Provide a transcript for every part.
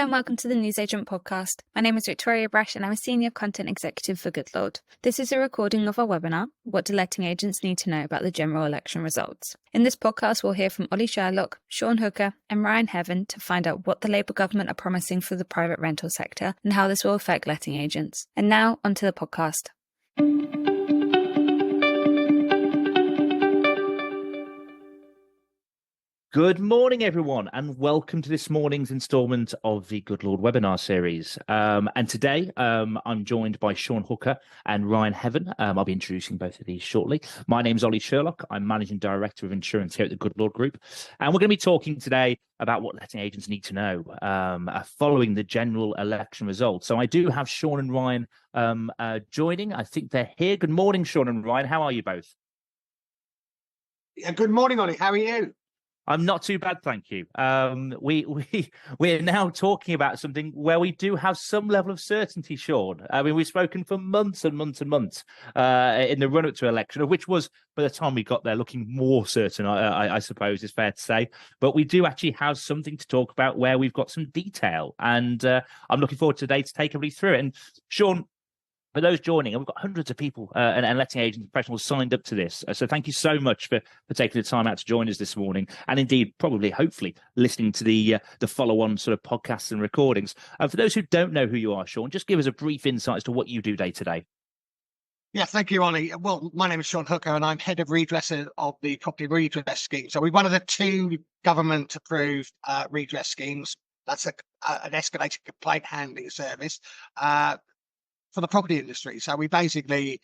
Hello and welcome to the Newsagent podcast. My name is Victoria Brash and I'm a Senior Content Executive for Goodlord. This is a recording of our webinar, What Do Letting Agents Need to Know About the General Election Results? In this podcast, we'll hear from Oli Sherlock, Sean Hooker and Ryan Heaven to find out what the Labour government are promising for the private rental sector and how this will affect letting agents. And now, onto the podcast. Good morning, everyone, and welcome to this morning's instalment of the Goodlord webinar series. And today, I'm joined by Sean Hooker and Ryan Heaven. I'll be introducing both of these shortly. My name is Oli Sherlock. I'm Managing Director of Insurance here at the Goodlord Group. And we're going to be talking today about what letting agents need to know following the general election results. So I do have Sean and Ryan joining. I think they're here. Good morning, Sean and Ryan. How are you both? Yeah, good morning, Oli. How are you? I'm not too bad, thank you. We're now talking about something where we do have some level of certainty, Sean. I mean, we've spoken for months and months and months in the run-up to election, of which was, by the time we got there, looking more certain, I suppose is fair to say. But we do actually have something to talk about where we've got some detail. And I'm looking forward today to take everybody through it. And Sean, for those joining, and we've got hundreds of people and letting agents professionals signed up to this. So thank you so much for taking the time out to join us this morning. And indeed, probably, hopefully, listening to the follow-on sort of podcasts and recordings. For those who don't know who you are, Sean, just give us a brief insight as to what you do day to day. Yeah, thank you, Oli. Well, my name is Sean Hooker and I'm Head of Redress of the Property Redress Scheme. So we're one of the two government-approved redress schemes. That's an escalated complaint handling service for the property industry. So we basically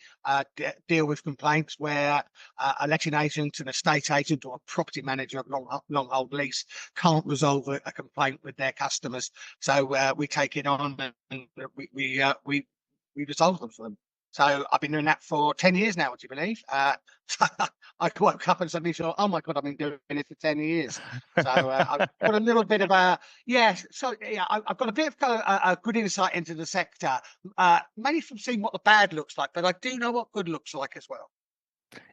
deal with complaints where a letting agent, an estate agent or a property manager of long hold lease can't resolve a complaint with their customers. So we take it on and we resolve them for them. So I've been doing that for 10 years now, would you believe? I woke up and suddenly thought, oh my God, I've been doing it for 10 years. So I've got a little bit of I've got a bit of a good insight into the sector, mainly from seeing what the bad looks like, but I do know what good looks like as well.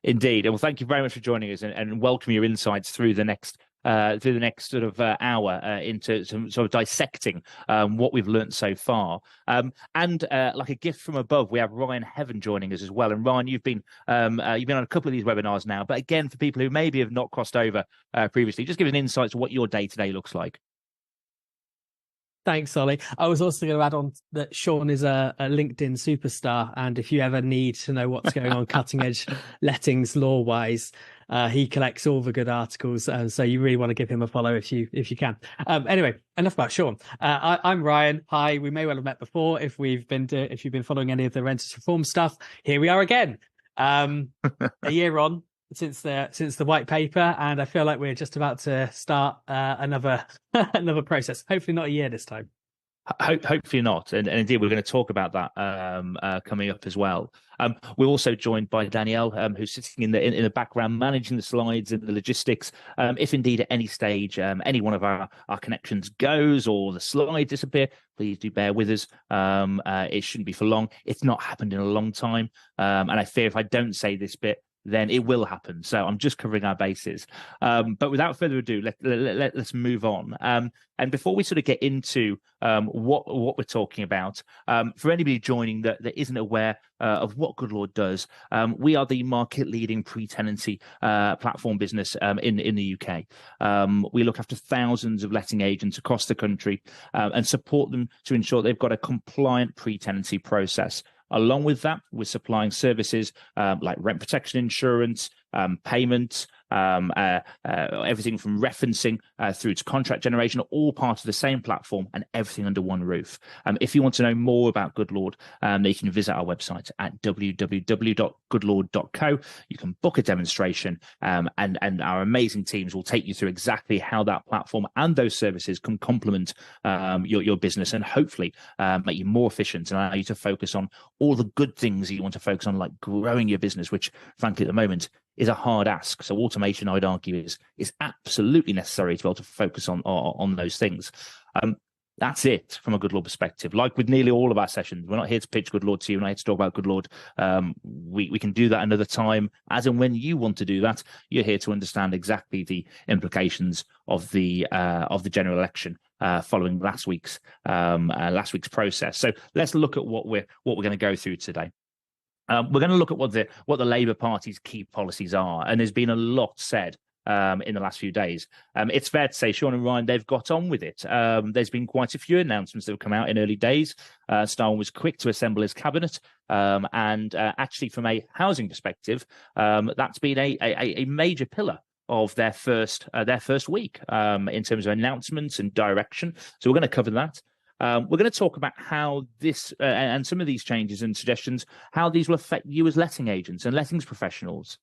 Indeed. And well, thank you very much for joining us and welcome your insights through the next sort of hour into some sort of dissecting what we've learned so far. And like a gift from above, we have Ryan Heaven joining us as well. And Ryan, you've been on a couple of these webinars now, but again, for people who maybe have not crossed over previously, just give us an insight to what your day-to-day looks like. Thanks, Oli. I was also going to add on that Sean is a LinkedIn superstar, and if you ever need to know what's going on cutting edge lettings law-wise, he collects all the good articles, so you really want to give him a follow if you can. Anyway, enough about Sean. I'm Ryan. Hi, we may well have met before if you've been following any of the renters reform stuff. Here we are again, a year on since the white paper, and I feel like we're just about to start another process. Hopefully not a year this time. Hopefully not, and indeed we're going to talk about that coming up as well. We're also joined by Danielle, who's sitting in the background, managing the slides and the logistics. If indeed at any stage any one of our connections goes or the slide disappear, please do bear with us. It shouldn't be for long. It's not happened in a long time, and I fear if I don't say this bit, then it will happen. So I'm just covering our bases. But without further ado, let's move on. And before we sort of get into what we're talking about, for anybody joining that isn't aware of what Goodlord does, we are the market-leading pre-tenancy platform business in the UK. We look after thousands of letting agents across the country and support them to ensure they've got a compliant pre-tenancy process. Along with that, we're supplying services like rent protection insurance, payments, everything from referencing through to contract generation, all part of the same platform and everything under one roof. If you want to know more about Goodlord, you can visit our website at www.goodlord.co. You can book a demonstration and our amazing teams will take you through exactly how that platform and those services can complement your business and hopefully make you more efficient and allow you to focus on all the good things that you want to focus on, like growing your business, which frankly at the moment is a hard ask. So automation, I would argue, is absolutely necessary to be able to focus on those things. That's it from a Goodlord perspective. Like with nearly all of our sessions, we're not here to pitch Goodlord to you. We're not here to talk about Goodlord. We can do that another time. As and when you want to do that, you're here to understand exactly the implications of the general election following last week's process. So let's look at what we're going to go through today. We're going to look at what the Labour Party's key policies are, and there's been a lot said in the last few days. It's fair to say, Sean and Ryan, they've got on with it. There's been quite a few announcements that have come out in early days. Starmer was quick to assemble his cabinet, and actually, from a housing perspective, that's been a major pillar of their first week in terms of announcements and direction. So we're going to cover that. We're going to talk about how this and some of these changes and suggestions, how these will affect you as letting agents and lettings professionals.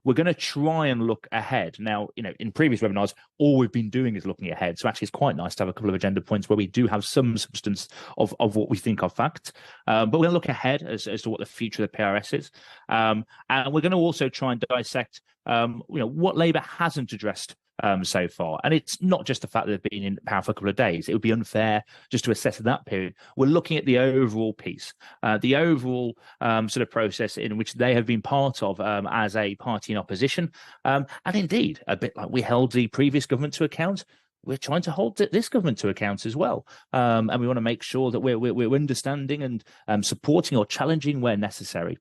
We're going to try and look ahead. Now, in previous webinars, all we've been doing is looking ahead. So actually, it's quite nice to have a couple of agenda points where we do have some substance of what we think are fact. But we're going to look ahead as to what the future of the PRS is. And we're going to also try and dissect, what Labour hasn't addressed so far. And it's not just the fact that they've been in power for a couple of days. It would be unfair just to assess that period. We're looking at the overall piece, the overall sort of process in which they have been part of as a party in opposition. And indeed, a bit like we held the previous government to account, we're trying to hold this government to account as well. And we want to make sure that we're understanding and supporting or challenging where necessary.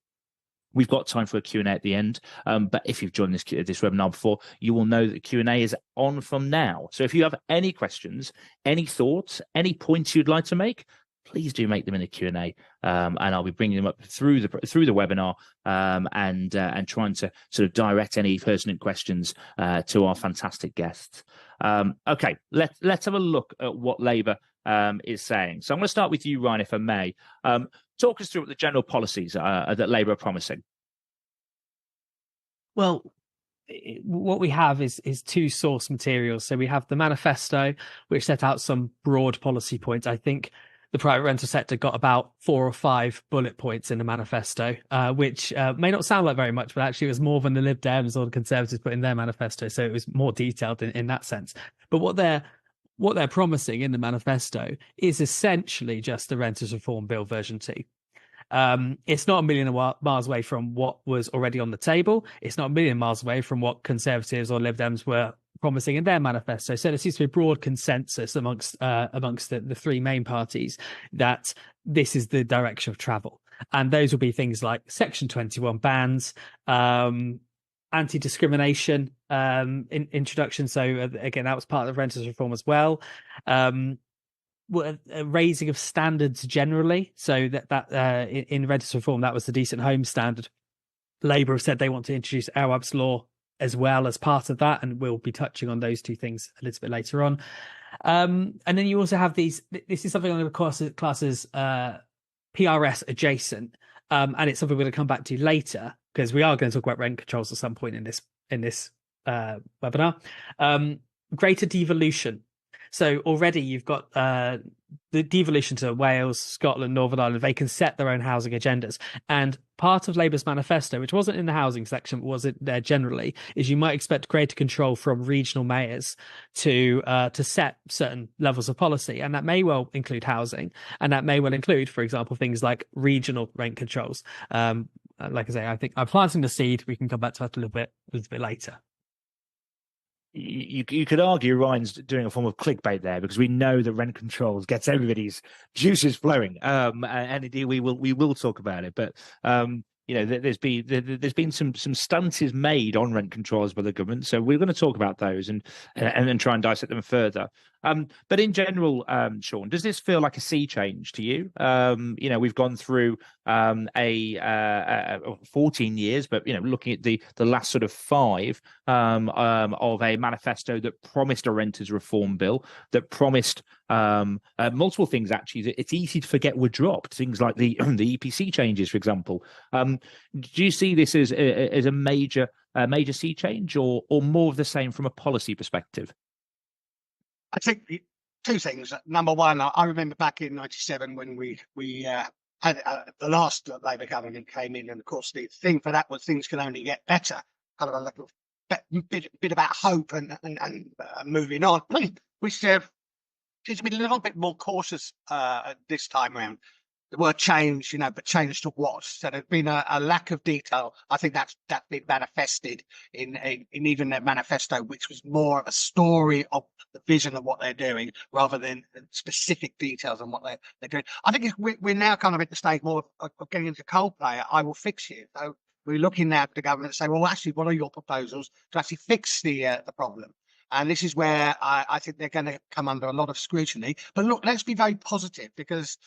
We've got time for a Q&A at the end, but if you've joined this webinar before, you will know that Q&A is on from now. So if you have any questions, any thoughts, any points you'd like to make, please do make them in the Q&A, and I'll be bringing them up through the webinar and trying to sort of direct any pertinent questions to our fantastic guests. Okay, let's have a look at what Labour is saying. So I'm going to start with you, Ryan, if I may. Talk us through what the general policies that Labour are promising. Well, what we have is two source materials. So we have the manifesto, which set out some broad policy points. I think the private rental sector got about 4 or 5 bullet points in the manifesto, which may not sound like very much, but actually it was more than the Lib Dems or the Conservatives put in their manifesto. So it was more detailed in that sense. But what they're promising in the manifesto is essentially just the Renters Reform Bill version 2. It's not a million miles away from what was already on the table. It's not a million miles away from what Conservatives or Lib Dems were promising in their manifesto. So there seems to be a broad consensus amongst the three main parties that this is the direction of travel. And those will be things like Section 21 bans, anti-discrimination introduction. So again, that was part of the renters reform as well. A raising of standards generally. So that in renters reform, that was the decent home standard. Labour have said they want to introduce Awaab's law as well as part of that, and we'll be touching on those two things a little bit later on. And then you also have these. This is something I'm going to class as PRS adjacent, and it's something we're going to come back to later because we are going to talk about rent controls at some point in this webinar. Greater devolution. So already you've got the devolution to Wales, Scotland, Northern Ireland. They can set their own housing agendas. And part of Labour's manifesto, which wasn't in the housing section, but was it there generally, is you might expect greater control from regional mayors to set certain levels of policy. And that may well include housing. And that may well include, for example, things like regional rent controls. Like I say, I think I'm planting the seed. We can come back to that a little bit later. You could argue Ryan's doing a form of clickbait there because we know that rent controls gets everybody's juices flowing, and indeed we will talk about it. But there's been some stances made on rent controls by the government, so we're going to talk about those and try and dissect them further. But in general, Sean, does this feel like a sea change to you? We've gone through 14 years, but looking at the last sort of 5 of a manifesto that promised a renters reform bill, that promised multiple things. Actually, that it's easy to forget were dropped. Things like the EPC changes, for example. Do you see this as a major sea change, or more of the same from a policy perspective? I think 2 things. Number one, I remember back in '97 when we had the last Labour government came in, and of course the thing for that was things can only get better. Kind of a little bit about hope and moving on. We seems to be a little bit more cautious this time around. the word change, but change to what? So there's been a lack of detail. I think that's been manifested in even their manifesto, which was more of a story of the vision of what they're doing rather than specific details on what they're doing. I think we're now kind of at the stage more of getting into cold player. I will fix you. So we're looking now at the government and say, well, actually, what are your proposals to actually fix the problem? And this is where I think they're going to come under a lot of scrutiny. But look, let's be very positive, because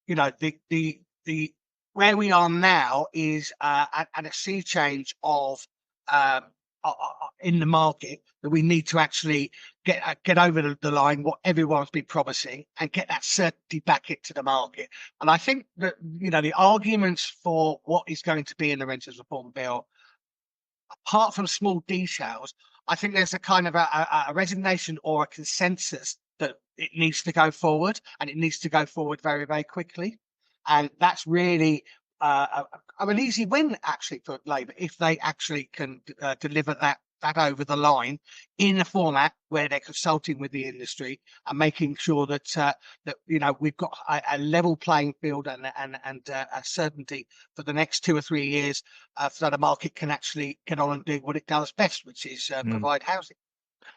the where we are now is at a sea change of in the market, that we need to actually get over the line what everyone's been promising and get that certainty back into the market. And I think that the arguments for what is going to be in the Renters Reform Bill, apart from small details, I think there's a kind of a resignation or a consensus that it needs to go forward, and it needs to go forward very, very quickly. And that's really an easy win, actually, for Labour, if they actually can deliver that over the line in a format where they're consulting with the industry and making sure that we've got a level playing field and a certainty for the next 2 or 3 years, so the market can actually get on and do what it does best, which is provide housing.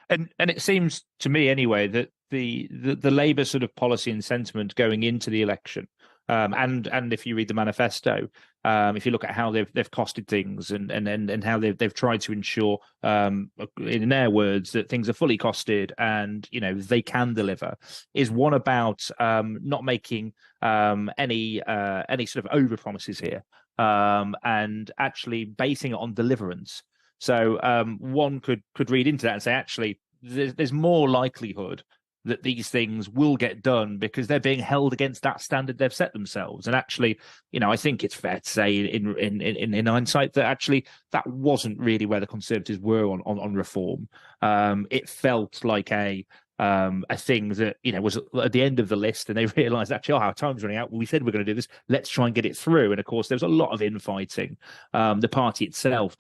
And it seems to me anyway that the Labour sort of policy and sentiment going into the election, and if you read the manifesto, if you look at how they've costed things and how they've tried to ensure, in their words, that things are fully costed and they can deliver, is one about not making any sort of over promises here, and actually basing it on deliverance. So one could read into that and say, actually, there's more likelihood that these things will get done because they're being held against that standard they've set themselves. And actually, I think it's fair to say in hindsight that actually that wasn't really where the Conservatives were on reform. It felt like a thing that was at the end of the list, and they realised actually, our time's running out. We said we're going to do this. Let's try and get it through. And of course, there was a lot of infighting. The party itself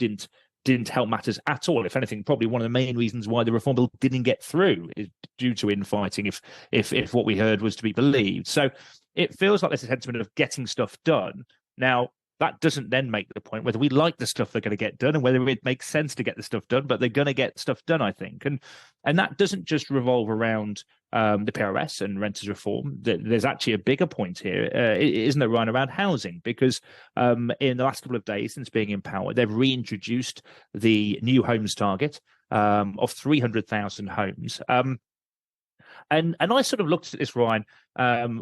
didn't help matters at all. If anything, probably one of the main reasons why the reform bill didn't get through is due to infighting, if what we heard was to be believed. So it feels like there's a sentiment of getting stuff done. Now, that doesn't then make the point whether we like the stuff they're going to get done and whether it makes sense to get the stuff done, but they're going to get stuff done, I think. And that doesn't just revolve around the PRS and renters reform. There's actually a bigger point here, isn't there, Ryan, around housing? Because in the last couple of days since being in power, they've reintroduced the new homes target of 300,000 homes. And I sort of looked at this, Ryan,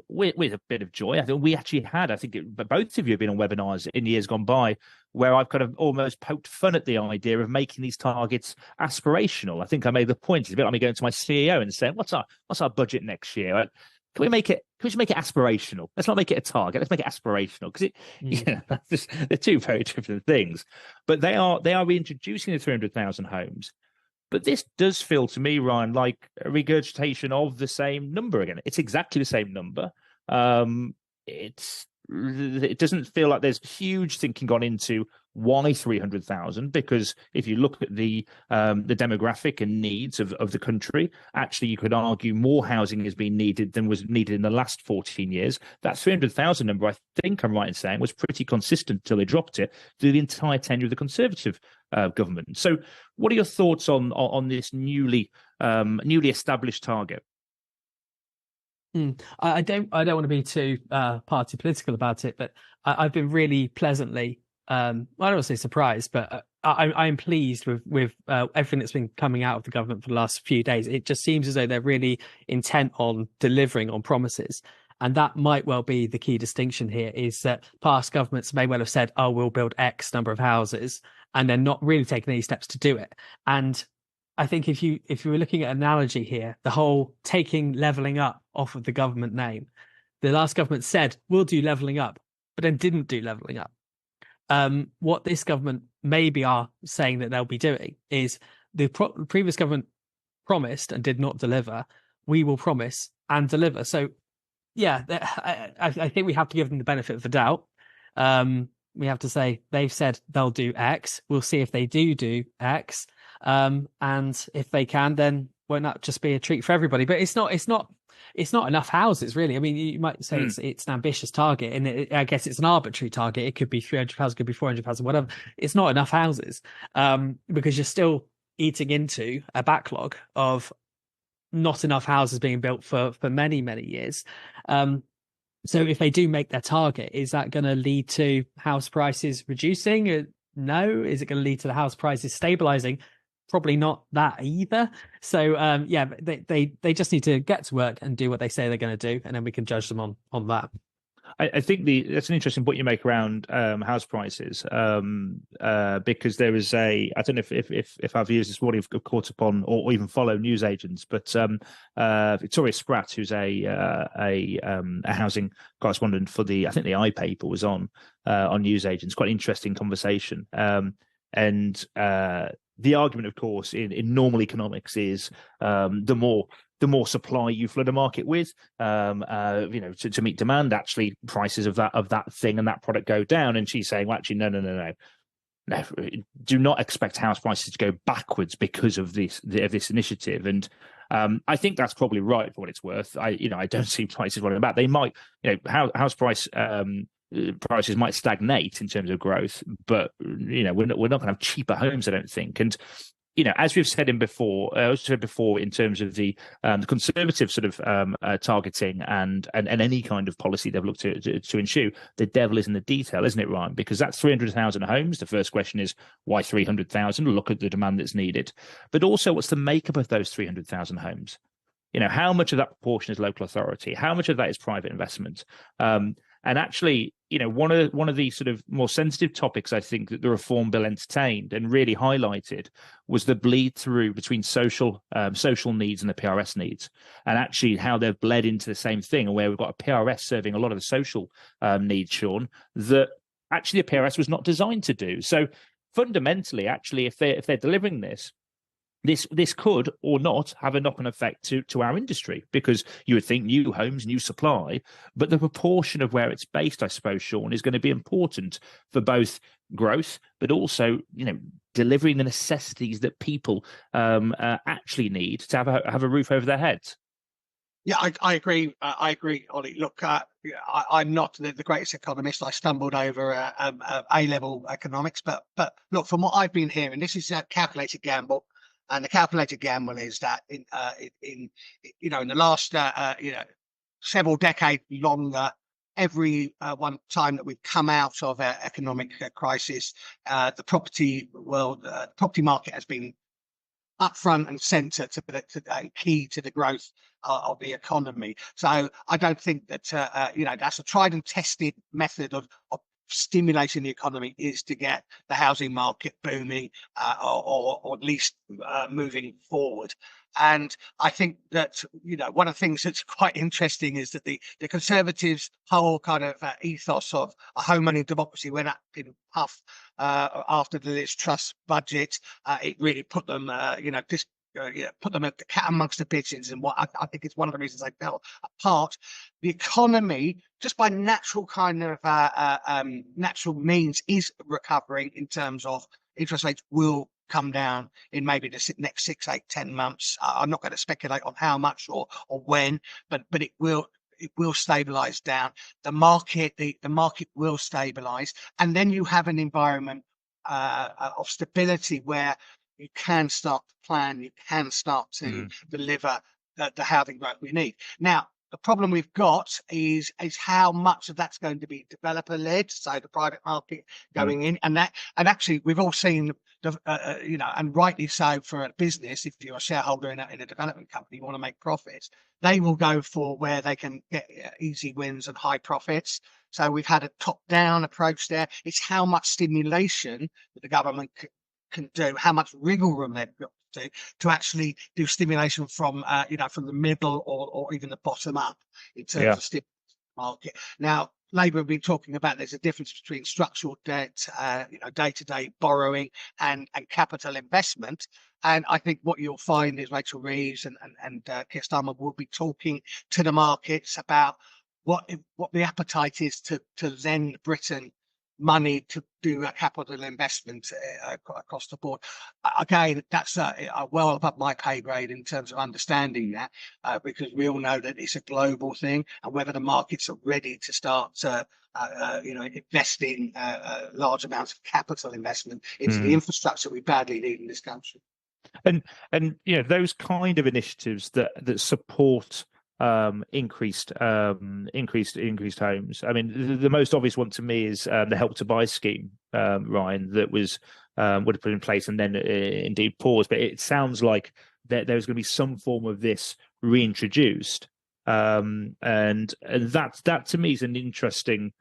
with a bit of joy. I think we actually had, both of you have been on webinars in years gone by where I've kind of almost poked fun at the idea of making these targets aspirational. I think I made the point, it's a bit like me going to my CEO and saying, what's our budget next year? Can we just make it aspirational? Let's not make it a target. Let's make it aspirational, because they're two very different things. But they are reintroducing the 300,000 homes. But this does feel to me, Ryan, like a regurgitation of the same number again. It's exactly the same number. It doesn't feel like there's huge thinking gone into why 300,000, because if you look at the demographic and needs of the country, actually you could argue more housing has been needed than was needed in the last 14 years. That 300,000 number, I think I'm right in saying, was pretty consistent until they dropped it through the entire tenure of the Conservative government. So what are your thoughts on this newly established target? I don't want to be too party political about it, but I've been really pleasantly, I don't want to say surprised, but I'm pleased with everything that's been coming out of the government for the last few days. It just seems as though they're really intent on delivering on promises. And that might well be the key distinction here, is that past governments may well have said, oh, we'll build X number of houses, and they're not really taking any steps to do it. And I think if you were looking at an analogy here, the whole taking levelling up off of the government name, the last government said, we'll do levelling up, but then didn't do levelling up. What this government maybe are saying that they'll be doing is the previous government promised and did not deliver. We will promise and deliver. So, yeah, I think we have to give them the benefit of the doubt. We have to say they've said they'll do X. We'll see if they do X. And if they can, then won't that just be a treat for everybody? But it's not it's not enough houses, really. I mean, you might say it's an ambitious target, and I guess it's an arbitrary target. It could be 300 houses, could be 400 houses, whatever. It's not enough houses, because you're still eating into a backlog of not enough houses being built for many, many years. So if they do make their target, is that going to lead to house prices reducing? No. Is it going to lead to the house prices stabilizing? Probably not that either. So they just need to get to work and do what they say they're going to do, and then we can judge them on that. I think that's an interesting point you make around house prices, because there is I don't know if our viewers this morning have caught up on or even follow news agents, but Victoria Spratt, who's a housing correspondent for I think the iPaper, was on news agents. Quite an interesting conversation, and the argument, of course, in normal economics is the more supply you flood a market with, to meet demand, actually prices of that thing and that product go down. And she's saying, well, actually, no. Do not expect house prices to go backwards because of this initiative. And I think that's probably right for what it's worth. I don't see prices running back. They might, house prices might stagnate in terms of growth, but we're not going to have cheaper homes, I don't think. And as we've said before in terms of the Conservative sort of targeting and any kind of policy they've looked to ensue, the devil is in the detail, isn't it, Ryan? Because that's 300,000 homes. The first question is, why 300,000? Look at the demand that's needed. But also, what's the makeup of those 300,000 homes? How much of that proportion is local authority? How much of that is private investment? And actually, one of the sort of more sensitive topics I think that the Reform Bill entertained and really highlighted was the bleed through between social needs and the PRS needs, and actually how they've bled into the same thing, and where we've got a PRS serving a lot of the social needs, Sean, that actually the PRS was not designed to do. So fundamentally, actually, if they're delivering this could or not have a knock-on effect to our industry, because you would think new homes, new supply, but the proportion of where it's based, I suppose, Sean, is going to be important for both growth, but also, delivering the necessities that people actually need to have a roof over their heads. Yeah, I agree. I agree, Ollie. Look, I'm not the greatest economist. I stumbled over A-level economics, but look, from what I've been hearing, this is a calculated gamble. And the calculated gamble is that in the last several decades longer, every one time that we've come out of an economic crisis, the property market has been up front and centre to key to the growth of the economy. So I don't think that that's a tried and tested method of stimulating the economy, is to get the housing market booming, or at least moving forward. And I think that one of the things that's quite interesting is that the Conservatives' whole kind of ethos of a home owning democracy went up in puff after the Liz Truss budget. It really put them, put them at the cat amongst the pigeons, and what I think it's one of the reasons they fell apart. The economy, just by natural kind of natural means, is recovering in terms of interest rates will come down in maybe the next 6, 8, 10 months. I'm not going to speculate on how much or when, but it will stabilize down. The market will stabilize, and then you have an environment of stability where you can start to plan, you can start to deliver the housing growth we need. Now, the problem we've got is how much of that's going to be developer led, so the private market going in, and actually we've all seen and rightly so, for a business, if you're a shareholder in a development company, you want to make profits, they will go for where they can get easy wins and high profits. So we've had a top-down approach there. It's how much stimulation that the government can do, how much wriggle room they've got to actually do stimulation from the middle or even the bottom up in terms of stimulation market. Now, Labour have been talking about there's a difference between structural debt, day-to-day borrowing and capital investment. And I think what you'll find is Rachel Reeves and Keir Starmer will be talking to the markets about what the appetite is to lend Britain money to do a capital investment across the board. Again, that's well above my pay grade in terms of understanding that, because we all know that it's a global thing, and whether the markets are ready to start investing large amounts of capital investment into the infrastructure we badly need in this country. And those kind of initiatives that support increased homes. I mean, the most obvious one to me is the Help to Buy scheme, Ryan, that was would have put in place and then indeed paused. But it sounds like there's going to be some form of this reintroduced, and that to me is an interesting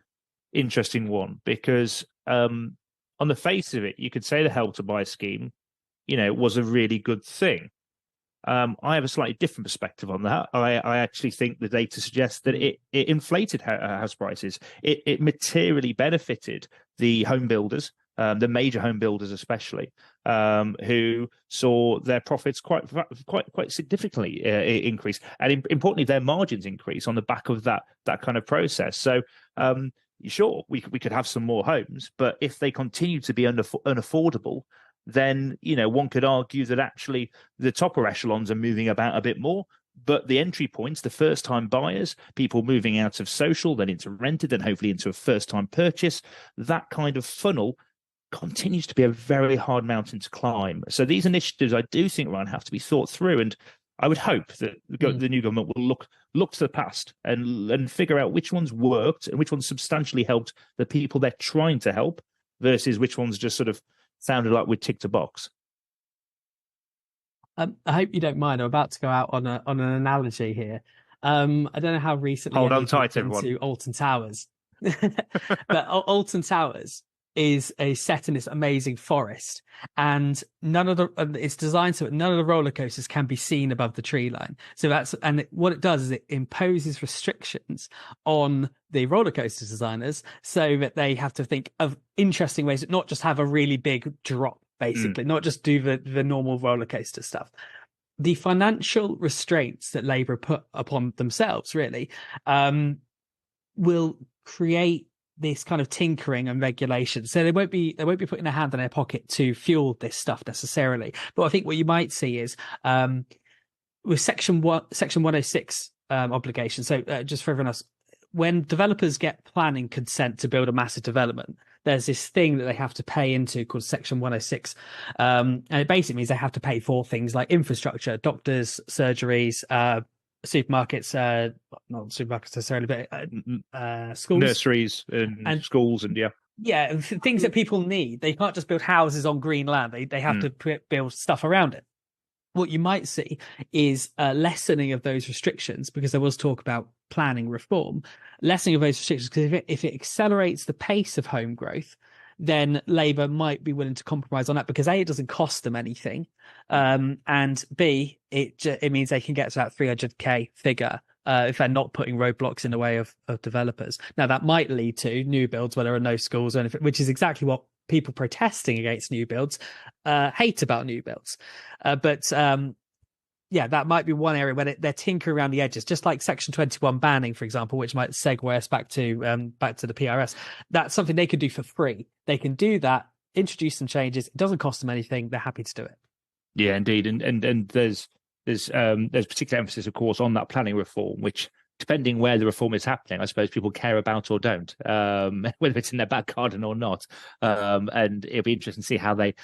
one, because on the face of it, you could say the Help to Buy scheme, was a really good thing. I have a slightly different perspective on that. I actually think the data suggests that it inflated house prices. It materially benefited the home builders, the major home builders especially, who saw their profits quite significantly increase, and importantly, their margins increase on the back of that kind of process. So, sure, we could have some more homes, but if they continue to be unaffordable, then one could argue that actually the topper echelons are moving about a bit more, but the entry points, the first-time buyers, people moving out of social, then into rented, then hopefully into a first-time purchase, that kind of funnel continues to be a very hard mountain to climb. So these initiatives, I do think, Ryan, have to be thought through, and I would hope that the new government will look to the past and figure out which ones worked and which ones substantially helped the people they're trying to help, versus which ones just sort of sounded like we ticked a box. I hope you don't mind. I'm about to go out on an analogy here. I don't know how recently hold on tight, everyone, to Alton Towers, but Alton Towers is set in this amazing forest, and it's designed so that none of the roller coasters can be seen above the tree line. So what it does is it imposes restrictions on the roller coaster designers, so that they have to think of interesting ways that not just have a really big drop, basically, not just do the normal roller coaster stuff. The financial restraints that Labour put upon themselves really will create this kind of tinkering and regulation. So they won't be putting a hand in their pocket to fuel this stuff necessarily. But I think what you might see is with Section 106 obligation. So just for everyone else, when developers get planning consent to build a massive development, there's this thing that they have to pay into called Section 106. And it basically means they have to pay for things like infrastructure, doctors, surgeries, supermarkets, not supermarkets necessarily, but schools, nurseries, and schools, and things that people need. They can't just build houses on green land. They have to build stuff around it. What you might see is a lessening of those restrictions, because there was talk about planning reform, lessening of those restrictions, because if it accelerates the pace of home growth, then Labour might be willing to compromise on that, because A, it doesn't cost them anything, and B, it means they can get to that 300k figure if they're not putting roadblocks in the way of developers. Now, that might lead to new builds where there are no schools or anything, which is exactly what people protesting against new builds hate about new builds. But that might be one area where they're tinkering around the edges, just like Section 21 banning, for example, which might segue us back to the PRS. That's something they could do for free. They can do that, introduce some changes. It doesn't cost them anything. They're happy to do it. Yeah, indeed. And there's particular emphasis, of course, on that planning reform, which, depending where the reform is happening, I suppose people care about or don't, whether it's in their back garden or not. And it'll be interesting to see how they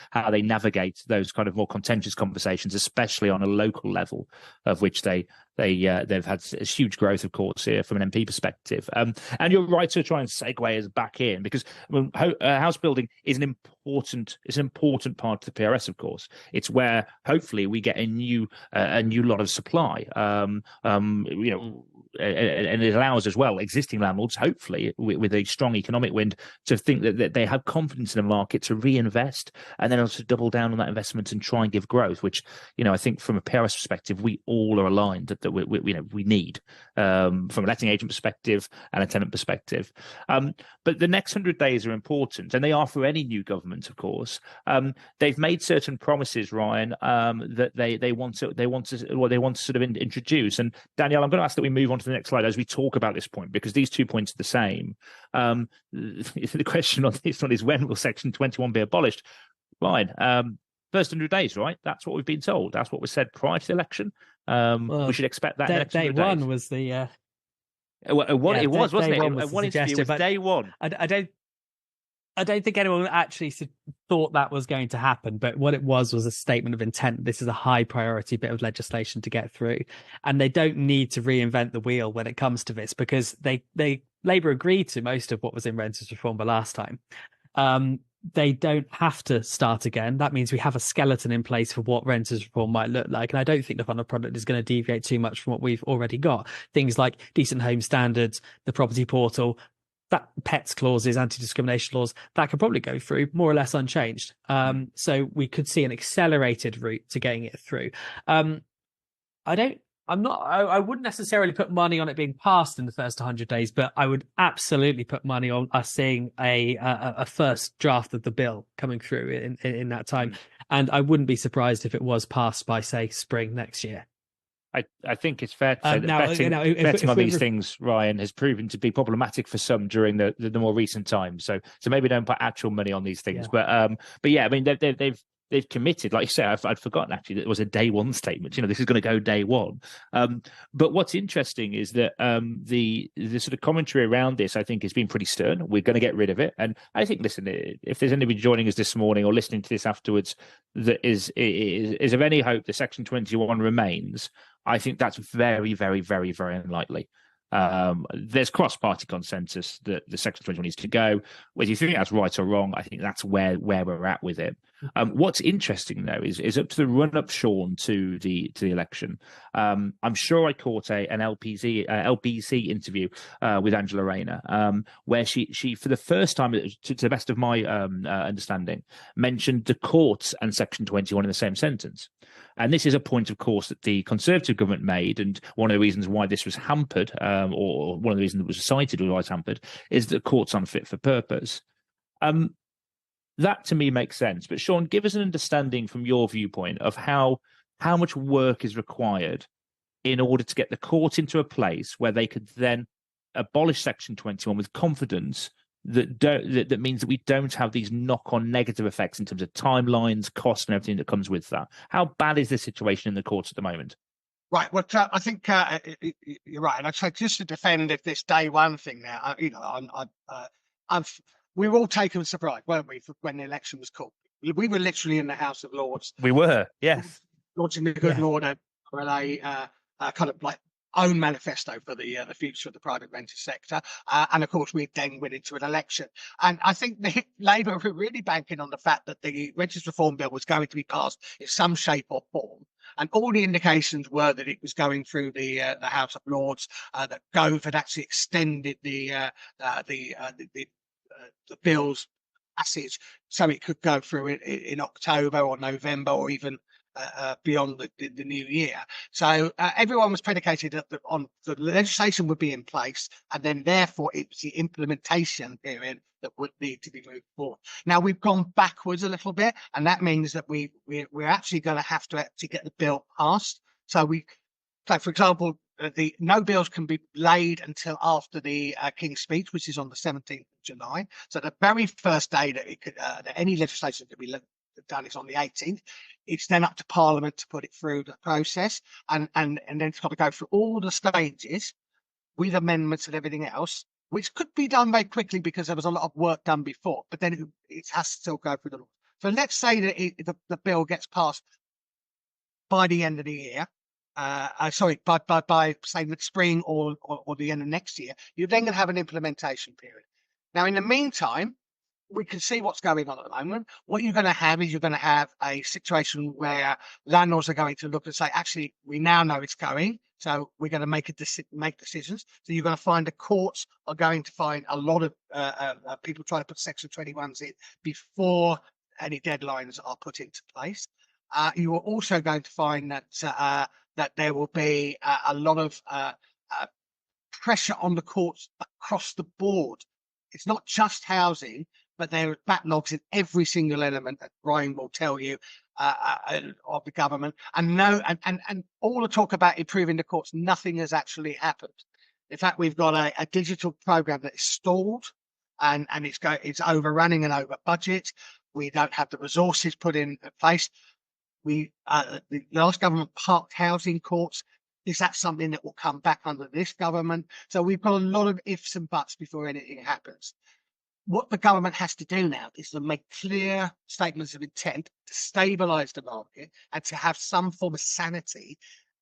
navigate those kind of more contentious conversations, especially on a local level, of which they've had a huge growth, of course, here from an MP perspective. And you're right to try and segue us back in, because house building is an important part of the PRS, of course. It's where hopefully we get a new lot of supply. And it allows as well existing landlords, hopefully with a strong economic wind, to think that they have confidence in the market to reinvest, and then also double down on that investment and try and give growth, which, I think from a PRS perspective, we all are aligned that that we need from a letting agent perspective and a tenant perspective. But the next 100 days are important, and they are for any new government, of course. They've made certain promises, Ryan, that they want to sort of introduce. And Danielle, I'm going to ask that we move on to the next slide as we talk about this point, because these 2 points are the same. The question on this one is, when will Section 21 be abolished? Ryan, first 100 days, right? That's what we've been told. That's what was said prior to the election. We should expect that next day 100 one days. Was the it was, wasn't it? One interview was day one. I don't think anyone actually thought that was going to happen, but what it was a statement of intent. This is a high priority bit of legislation to get through, and they don't need to reinvent the wheel when it comes to this, because Labour agreed to most of what was in renters reform the last time. They don't have to start again. That means we have a skeleton in place for what renters reform might look like. And I don't think the final product is going to deviate too much from what we've already got. Things like decent home standards, the property portal, that pets clauses, anti-discrimination laws, that could probably go through more or less unchanged. So we could see an accelerated route to getting it through. I wouldn't necessarily put money on it being passed in the first 100 days, but I would absolutely put money on us seeing a first draft of the bill coming through in that time. And I wouldn't be surprised if it was passed by, say, spring next year. I think it's fair to say that betting on these things, Ryan, has proven to be problematic for some during the more recent times. So maybe don't put actual money on these things. Yeah. But yeah, I mean, they've committed, like you say. I'd forgotten actually that it was a day one statement. This is going to go day one. But what's interesting is that the sort of commentary around this, I think, has been pretty stern. We're going to get rid of it, and I think, listen, if there's anybody joining us this morning or listening to this afterwards that is of any hope that Section 21 remains, I think that's very, very, very, very unlikely. There's cross-party consensus that the Section 21 needs to go. Whether you think that's right or wrong, I think that's where we're at with it. What's interesting, though, is up to the run-up, Sean, to the election. I'm sure I caught an LBC interview with Angela Rayner, where she for the first time, to the best of my understanding, mentioned the courts and Section 21 in the same sentence. And this is a point, of course, that the Conservative government made, and one of the reasons why this was hampered, or one of the reasons that was cited why it's hampered, is that court's unfit for purpose. That to me makes sense. But Sean, give us an understanding from your viewpoint of how much work is required in order to get the court into a place where they could then abolish Section 21 with confidence, that means that we don't have these knock-on negative effects in terms of timelines, costs, and everything that comes with that. How bad is the situation in the courts at the moment? Right. Well, I think you're right, and I'd say just to defend this day one thing now. We were all taken by surprise, weren't we, when the election was called? We were literally in the House of Lords. We were, yes, launching the Goodlord, where they kind of like own manifesto for the future of the private rented sector, and of course we then went into an election. And I think the Labour were really banking on the fact that the Renters Reform Bill was going to be passed in some shape or form, and all the indications were that it was going through the House of Lords. That Gove had actually extended the bill's passage so it could go through in October or November or even beyond the new year. So everyone was predicated on the legislation would be in place, and then therefore it's the implementation period that would need to be moved forward. Now we've gone backwards a little bit, and that means that we're actually going to have to actually get the bill passed. So for example, the no bills can be laid until after the King's Speech, which is on the 17th of July. So the very first day that that any legislation could be done is on the 18th. It's then up to Parliament to put it through the process, and then it's got to go through all the stages with amendments and everything else, which could be done very quickly because there was a lot of work done before, but then it has to still go through the law. So let's say that the bill gets passed by the end of the year. By say the spring or the end of next year. You're then going to have an implementation period. Now, in the meantime, we can see what's going on at the moment. What you're going to have is a situation where landlords are going to look and say, actually, we now know it's going, so we're going to make decisions. So you're going to find the courts are going to find a lot of people trying to put Section 21s in before any deadlines are put into place. You are also going to find that that there will be a lot of pressure on the courts across the board. It's not just housing, but there are backlogs in every single element that Ryan will tell you of the government. And and all the talk about improving the courts, nothing has actually happened. In fact, we've got a digital program that is stalled, and it's overrunning and over budget. We don't have the resources put in place. The last government parked housing courts. Is that something that will come back under this government? So we've got a lot of ifs and buts before anything happens. What the government has to do now is to make clear statements of intent to stabilise the market and to have some form of sanity.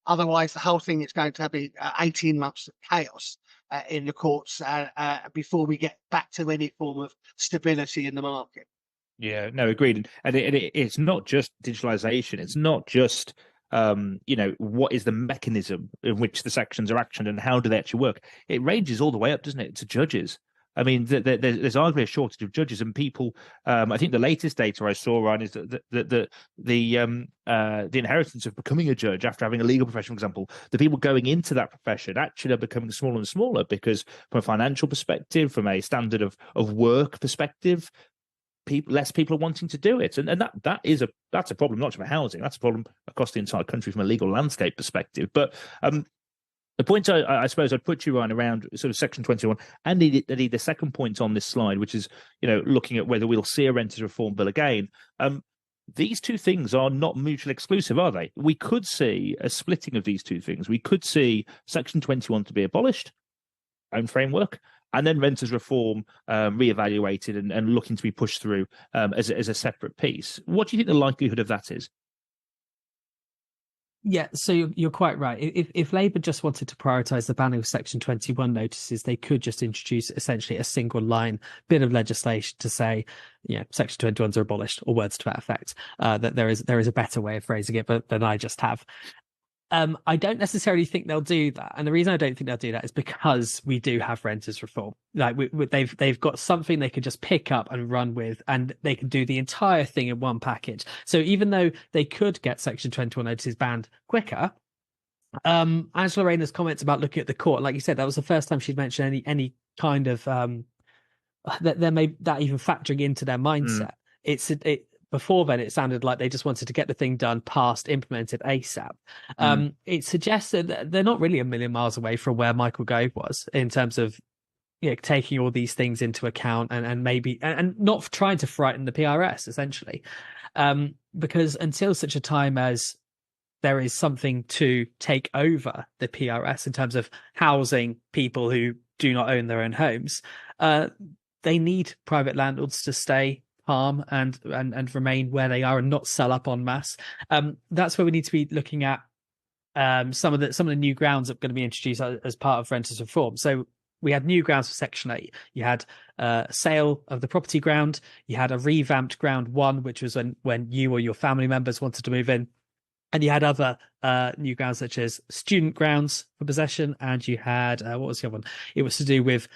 Otherwise, the whole thing is going to be 18 months of chaos in the courts before we get back to any form of stability in the market. Yeah, no, agreed. And it's not just digitalization. It's not just what is the mechanism in which the sections are actioned and how do they actually work? It ranges all the way up, doesn't it, to judges? I mean, there's arguably a shortage of judges and people. I think the latest data I saw, Ryan, is that the inheritance of becoming a judge after having a legal profession, for example, the people going into that profession actually are becoming smaller and smaller because, from a financial perspective, from a standard of work perspective, less people are wanting to do it, and that's a problem, not just for housing. That's a problem across the entire country from a legal landscape perspective. But the point I suppose I'd put you, Ryan, around sort of Section 21, and indeed the second point on this slide, which is looking at whether we'll see a renters reform bill again. These two things are not mutually exclusive, are they? We could see a splitting of these two things. We could see Section 21 to be abolished, own framework, and then renters reform reevaluated and looking to be pushed through as a separate piece. What do you think the likelihood of that is? Yeah, so you're quite right. If Labour just wanted to prioritise the banning of Section 21 notices, they could just introduce essentially a single line bit of legislation to say, Section 21s are abolished, or words to that effect. That there is a better way of phrasing it, but than I just have. I don't necessarily think they'll do that, and the reason I don't think they'll do that is because we do have renters reform. Like they've got something they could just pick up and run with, and they can do the entire thing in one package. So even though they could get Section 21 notices banned quicker, Angela Rayner's comments about looking at the court, like you said, that was the first time she'd mentioned any kind of that even factoring into their mindset. Before then, it sounded like they just wanted to get the thing done, passed, implemented ASAP. It suggests that they're not really a million miles away from where Michael Gove was in terms of taking all these things into account and maybe and not trying to frighten the PRS, essentially. Because until such a time as there is something to take over the PRS in terms of housing people who do not own their own homes, they need private landlords to stay calm and remain where they are and not sell up en masse. That's where we need to be looking at some of the new grounds that are going to be introduced as part of renters reform. So we had new grounds for Section 8. You had sale of the property ground. You had a revamped ground 1, which was when you or your family members wanted to move in. And you had other new grounds such as student grounds for possession. And you had, what was the other one? It was to do with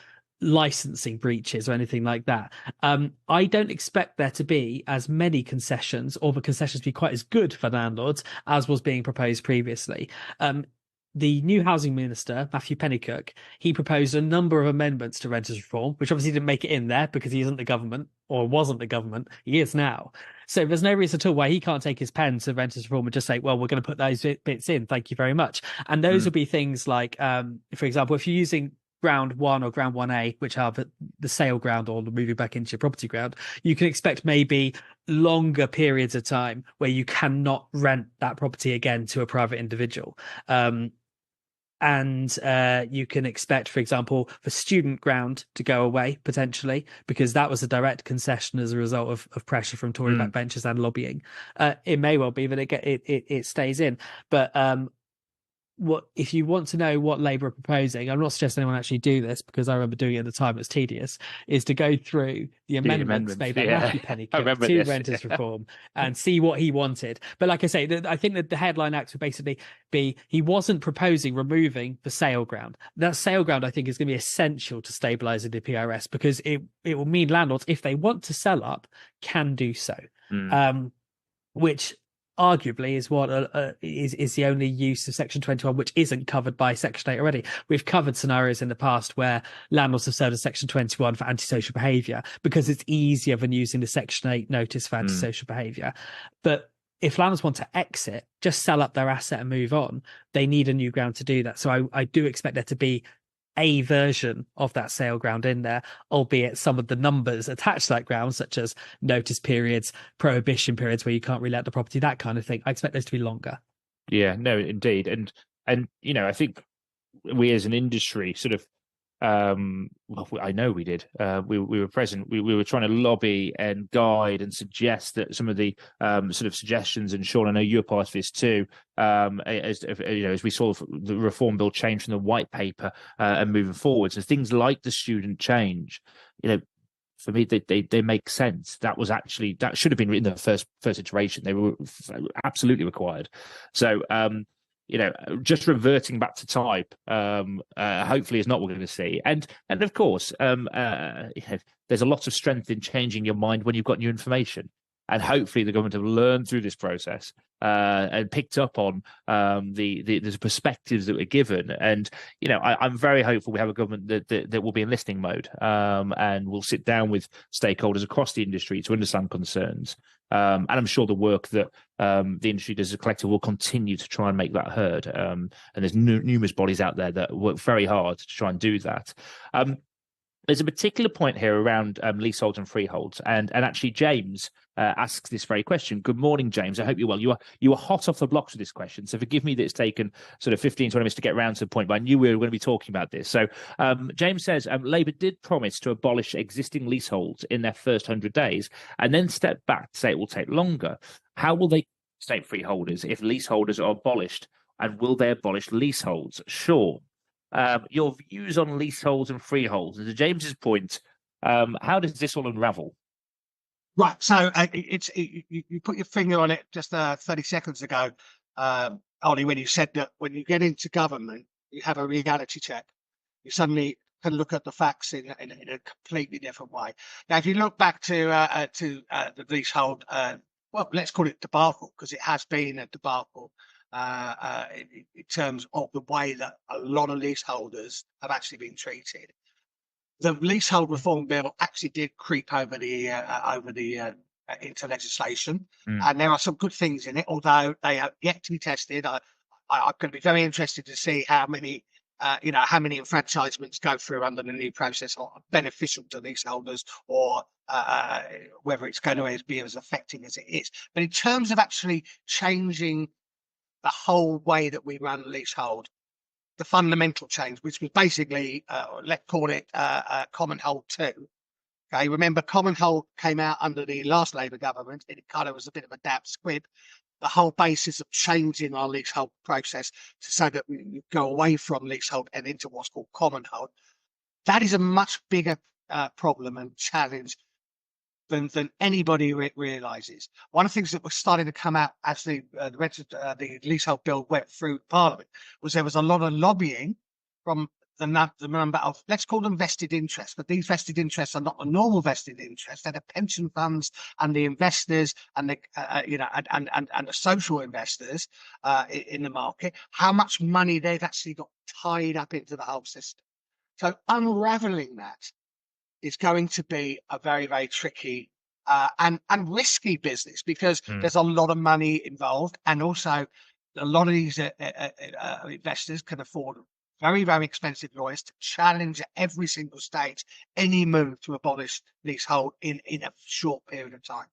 licensing breaches or anything like that. I don't expect there to be as many concessions, or the concessions be quite as good for landlords as was being proposed previously. The new housing minister, Matthew Pennycook, he proposed a number of amendments to renters reform, which obviously didn't make it in there because he isn't the government, or wasn't the government. He is now. So there's no reason at all why he can't take his pen to renters reform and just say, well, we're going to put those bits in. Thank you very much. And those will be things like, for example, if you're using ground 1 or ground 1A, which are the sale ground or moving back into your property ground, you can expect maybe longer periods of time where you cannot rent that property again to a private individual. And you can expect, for example, for student ground to go away potentially, because that was a direct concession as a result of pressure from Tory backbenchers and lobbying. It may well be that it stays in, but what if you want to know what Labour are proposing? I'm not suggesting anyone actually do this because I remember doing it at the time. It was tedious. Is to go through the amendments made by Matthew Pennycook to renters reform and see what he wanted. But like I say, I think that the headline acts would basically be he wasn't proposing removing the sale ground. That sale ground, I think, is going to be essential to stabilising the PRS because it will mean landlords, if they want to sell up, can do so. Which arguably is what is the only use of Section 21 which isn't covered by Section 8 already. We've covered scenarios in the past where landlords have served a Section 21 for antisocial behaviour because it's easier than using the Section 8 notice for antisocial behaviour. But if landlords want to exit, just sell up their asset and move on, they need a new ground to do that. So I do expect there to be a version of that sale ground in there, albeit some of the numbers attached to that ground, such as notice periods, prohibition periods where you can't relet the property, that kind of thing, I expect those to be longer. Yeah, no, indeed. And I think we as an industry sort of, well, I know we did. We were present. We were trying to lobby and guide and suggest that some of the sort of suggestions. And Sean, I know you're part of this too. As we saw the reform bill change from the white paper and moving forwards, and things like the student change, for me, they make sense. That should have been in the first iteration. They were absolutely required. So. Just reverting back to type, hopefully is not what we're going to see. And of course, there's a lot of strength in changing your mind when you've got new information. And hopefully the government have learned through this process and picked up on the perspectives that were given. And, I'm very hopeful we have a government that will be in listening mode and will sit down with stakeholders across the industry to understand concerns. And I'm sure the work that the industry does as a collective will continue to try and make that heard. And there's numerous bodies out there that work very hard to try and do that. There's a particular point here around leaseholds and freeholds, and actually James asks this very question. Good morning, James. I hope you're well. You are hot off the blocks with this question, so forgive me that it's taken sort of 15, 20 minutes to get around to the point, but I knew we were going to be talking about this. So James says, Labour did promise to abolish existing leaseholds in their first 100 days and then step back to say it will take longer. How will they state freeholders if leaseholders are abolished, and will they abolish leaseholds? Sure. Your views on leaseholds and freeholds. And to James's point, how does this all unravel? Right. So you put your finger on it just 30 seconds ago, Ollie, when you said that when you get into government, you have a reality check. You suddenly can look at the facts in a completely different way. Now, if you look back to the leasehold, well, let's call it debacle, because it has been a debacle. In terms of the way that a lot of leaseholders have actually been treated. The leasehold reform bill actually did creep over the into legislation, and there are some good things in it, although they have yet to be tested. I'm going to be very interested to see how many enfranchisements go through under the new process are beneficial to leaseholders, or whether it's going to be as affecting as it is. But in terms of actually changing the whole way that we run leasehold, the fundamental change, which was basically, let's call it Common Hold 2. Okay, remember Common Hold came out under the last Labour government, and it kind of was a bit of a damp squib. The whole basis of changing our leasehold process so that we go away from leasehold and into what's called Common Hold. That is a much bigger problem and challenge than anybody realizes. One of the things that was starting to come out as the leasehold bill went through Parliament was there was a lot of lobbying from the number of, let's call them vested interests, but these vested interests are not the normal vested interests. They're the pension funds and the investors and the and the social investors in the market. How much money they've actually got tied up into the whole system. So unraveling that is going to be a very, very tricky and risky business, because there's a lot of money involved, and also a lot of these investors can afford very, very expensive lawyers to challenge at every single stage any move to abolish leasehold in a short period of time.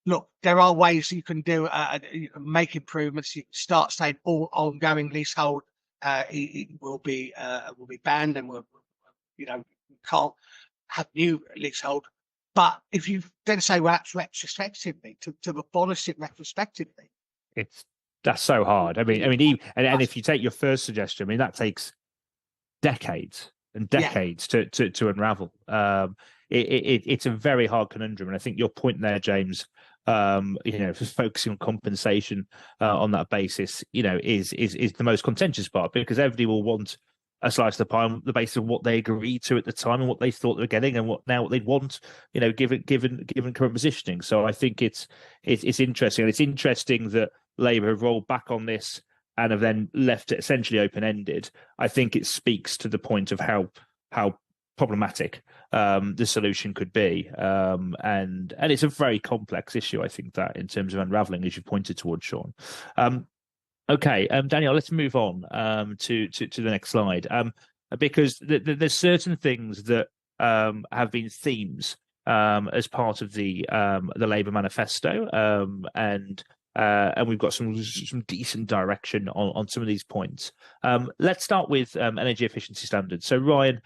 Look, there are ways you can do, you can make improvements. You can start saying all ongoing leasehold will be banned, and can't have new leasehold. But if you then say, well, that's retrospectively, to abolish it retrospectively, that's so hard. I mean, and if you take your first suggestion, I mean, that takes decades and decades to unravel. It's a very hard conundrum, and I think your point there, James, focusing on compensation on that basis, is the most contentious part, because everybody will want a slice of the pie on the basis of what they agreed to at the time and what they thought they were getting and what they'd want, given current positioning. So I think it's interesting, and it's interesting that Labour have rolled back on this and have then left it essentially open-ended. I think it speaks to the point of how problematic the solution could be, and it's a very complex issue. I think that in terms of unravelling, as you pointed towards, Sean. Okay, Danielle, let's move on to the next slide, because there's certain things that have been themes as part of the Labour manifesto, and we've got some decent direction on some of these points. Let's start with energy efficiency standards. So, Ryan,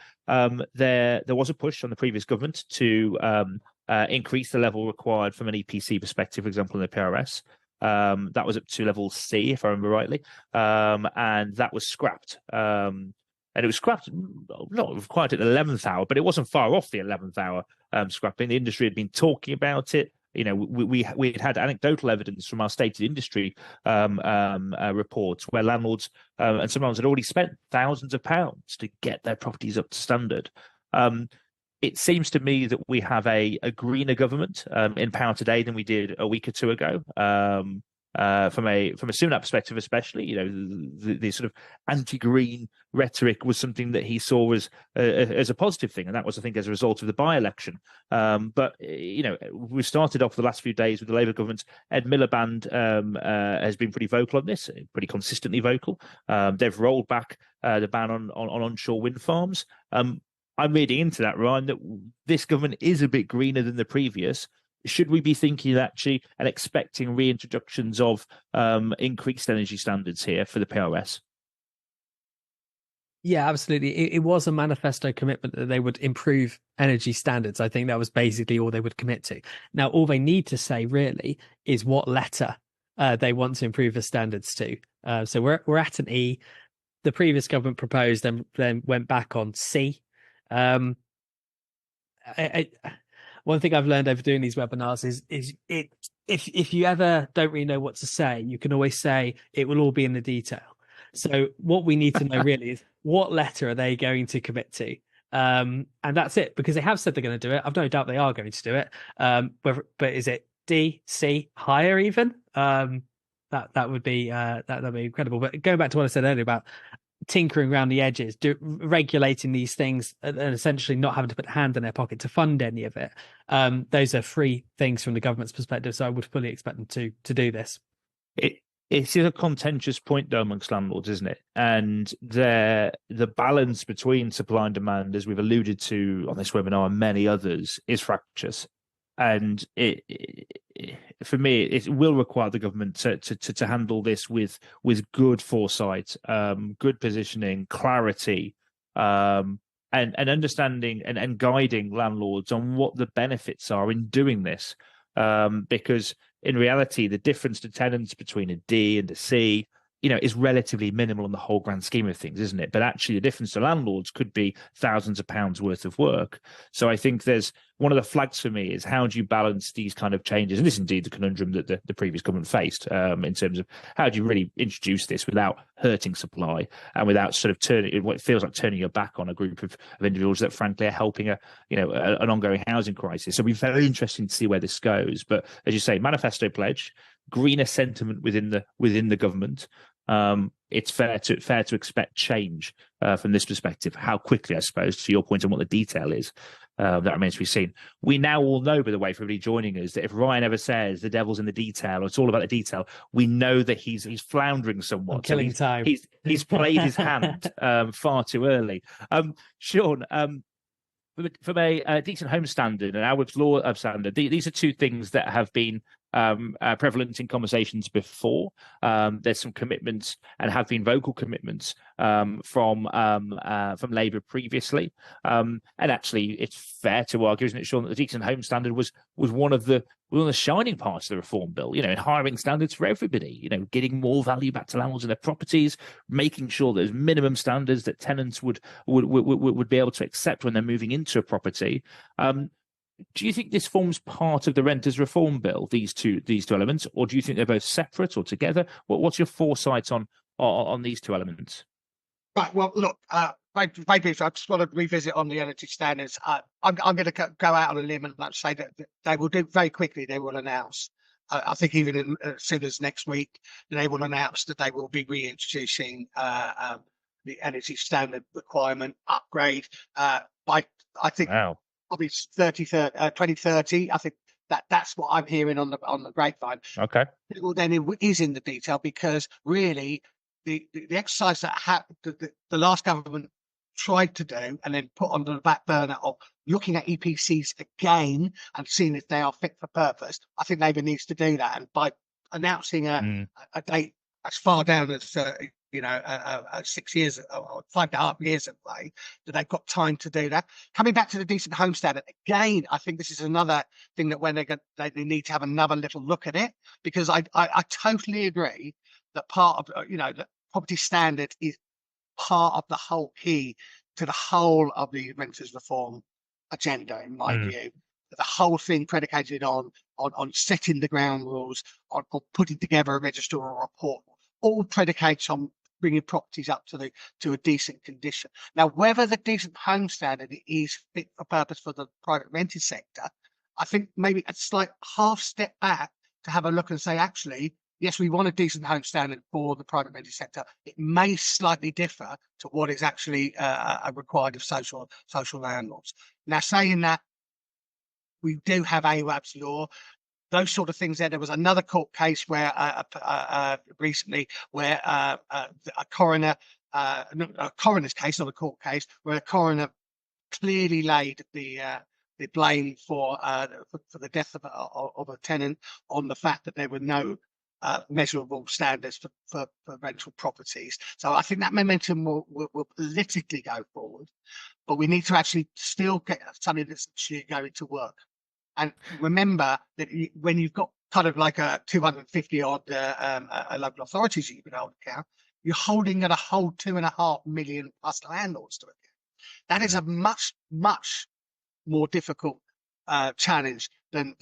there was a push on the previous government to increase the level required from an EPC perspective, for example, in the PRS. That was up to level C, if I remember rightly, and that was scrapped. And it was scrapped not quite at the 11th hour, but it wasn't far off the 11th hour scrapping. The industry had been talking about it. We had anecdotal evidence from our stated industry reports where landlords and some landlords had already spent thousands of pounds to get their properties up to standard. It seems to me that we have a greener government in power today than we did a week or two ago. From a Sunak perspective, especially, the sort of anti-green rhetoric was something that he saw as a positive thing, and that was, I think, as a result of the by-election. But we started off the last few days with the Labour government. Ed Miliband has been pretty vocal on this, pretty consistently vocal. They've rolled back the ban on onshore wind farms. I'm reading into that, Ryan, that this government is a bit greener than the previous. Should we be thinking actually and expecting reintroductions of increased energy standards here for the PRS? Yeah, absolutely. It was a manifesto commitment that they would improve energy standards. I think that was basically all they would commit to. Now, all they need to say really is what letter they want to improve the standards to. So we're at an E. The previous government proposed and then went back on C. One thing I've learned over doing these webinars is if you ever don't really know what to say, you can always say it will all be in the detail. So what we need to know really is what letter are they going to commit to? And that's it, because they have said they're going to do it. I've no doubt they are going to do it. But is it D, C, higher even? That would be that'd be incredible. But going back to what I said earlier about tinkering around the edges, regulating these things and essentially not having to put a hand in their pocket to fund any of it. Those are free things from the government's perspective. So I would fully expect them to do this. It's a contentious point though amongst landlords, isn't it? And the balance between supply and demand, as we've alluded to on this webinar and many others, is fractious. And for me, it will require the government to handle this with good foresight, good positioning, clarity, and understanding and guiding landlords on what the benefits are in doing this. Because in reality, the difference to tenants between a D and a C, is relatively minimal in the whole grand scheme of things, isn't it? But actually, the difference to landlords could be thousands of pounds worth of work. So I think there's one of the flags for me is how do you balance these kind of changes? And this is indeed the conundrum that the previous government faced in terms of how do you really introduce this without hurting supply and without sort of turning what feels like turning your back on a group of individuals that frankly are helping an ongoing housing crisis. So it'll be very interesting to see where this goes. But as you say, manifesto pledge, greener sentiment within the government. It's fair to expect change from this perspective. How quickly, I suppose, to your point on what the detail is, that remains to be seen. We now all know, by the way, for everybody joining us, that if Ryan ever says the devil's in the detail or it's all about the detail, we know that he's floundering somewhat. I'm killing time. He's played his hand far too early. Sean, from a decent home standard and Alwyn's law standard, these are two things that have been prevalent in conversations before. There's some commitments and have been vocal commitments from Labour previously, and actually it's fair to argue, isn't it, Sean, that the decent home standard was one of the shining parts of the reform bill, in hiring standards for everybody, getting more value back to landlords and their properties, making sure there's minimum standards that tenants would be able to accept when they're moving into a property. Do you think this forms part of the renters reform bill, these two elements, or do you think they're both separate or together? What's your foresight on these two elements? Right. Well, look, maybe I just want to revisit on the energy standards. I'm going to go out on a limb and say that they will do very quickly. They will announce. I think even as soon as next week, they will announce that they will be reintroducing the energy standard requirement upgrade by, I think, probably 2030. I think that's what I'm hearing on the grapevine. Okay. Well, then it is in the detail, because really the exercise that the last government tried to do and then put on the back burner of looking at EPCs again and seeing if they are fit for purpose, I think Labour needs to do that. And by announcing a date as far down as 6 years or 5.5 years away, that they've got time to do that. Coming back to the decent home standard again, I think this is another thing that when they need to have another little look at it, because I totally agree that part of the property standard is part of the whole key to the whole of the renters reform agenda, in my view. The whole thing predicated on setting the ground rules, on putting together a register or report, all predicates on bringing properties up to a decent condition. Now, whether the decent home standard is fit for purpose for the private rented sector, I think maybe a slight half step back to have a look and say, actually, yes, we want a decent home standard for the private rented sector. It may slightly differ to what is actually required of social landlords. Now, saying that, we do have AWAB's law, those sort of things. There was another court case where recently where a coroner's case, not a court case, where a coroner clearly laid the blame for the death of a tenant on the fact that there were no measurable standards for rental properties. So I think that momentum will politically go forward, but we need to actually still get something that's actually going to work. And remember that when you've got kind of like a 250 odd local authorities you can hold account, you're holding at a whole 2.5 million plus landlords to account. That is a much more difficult challenge than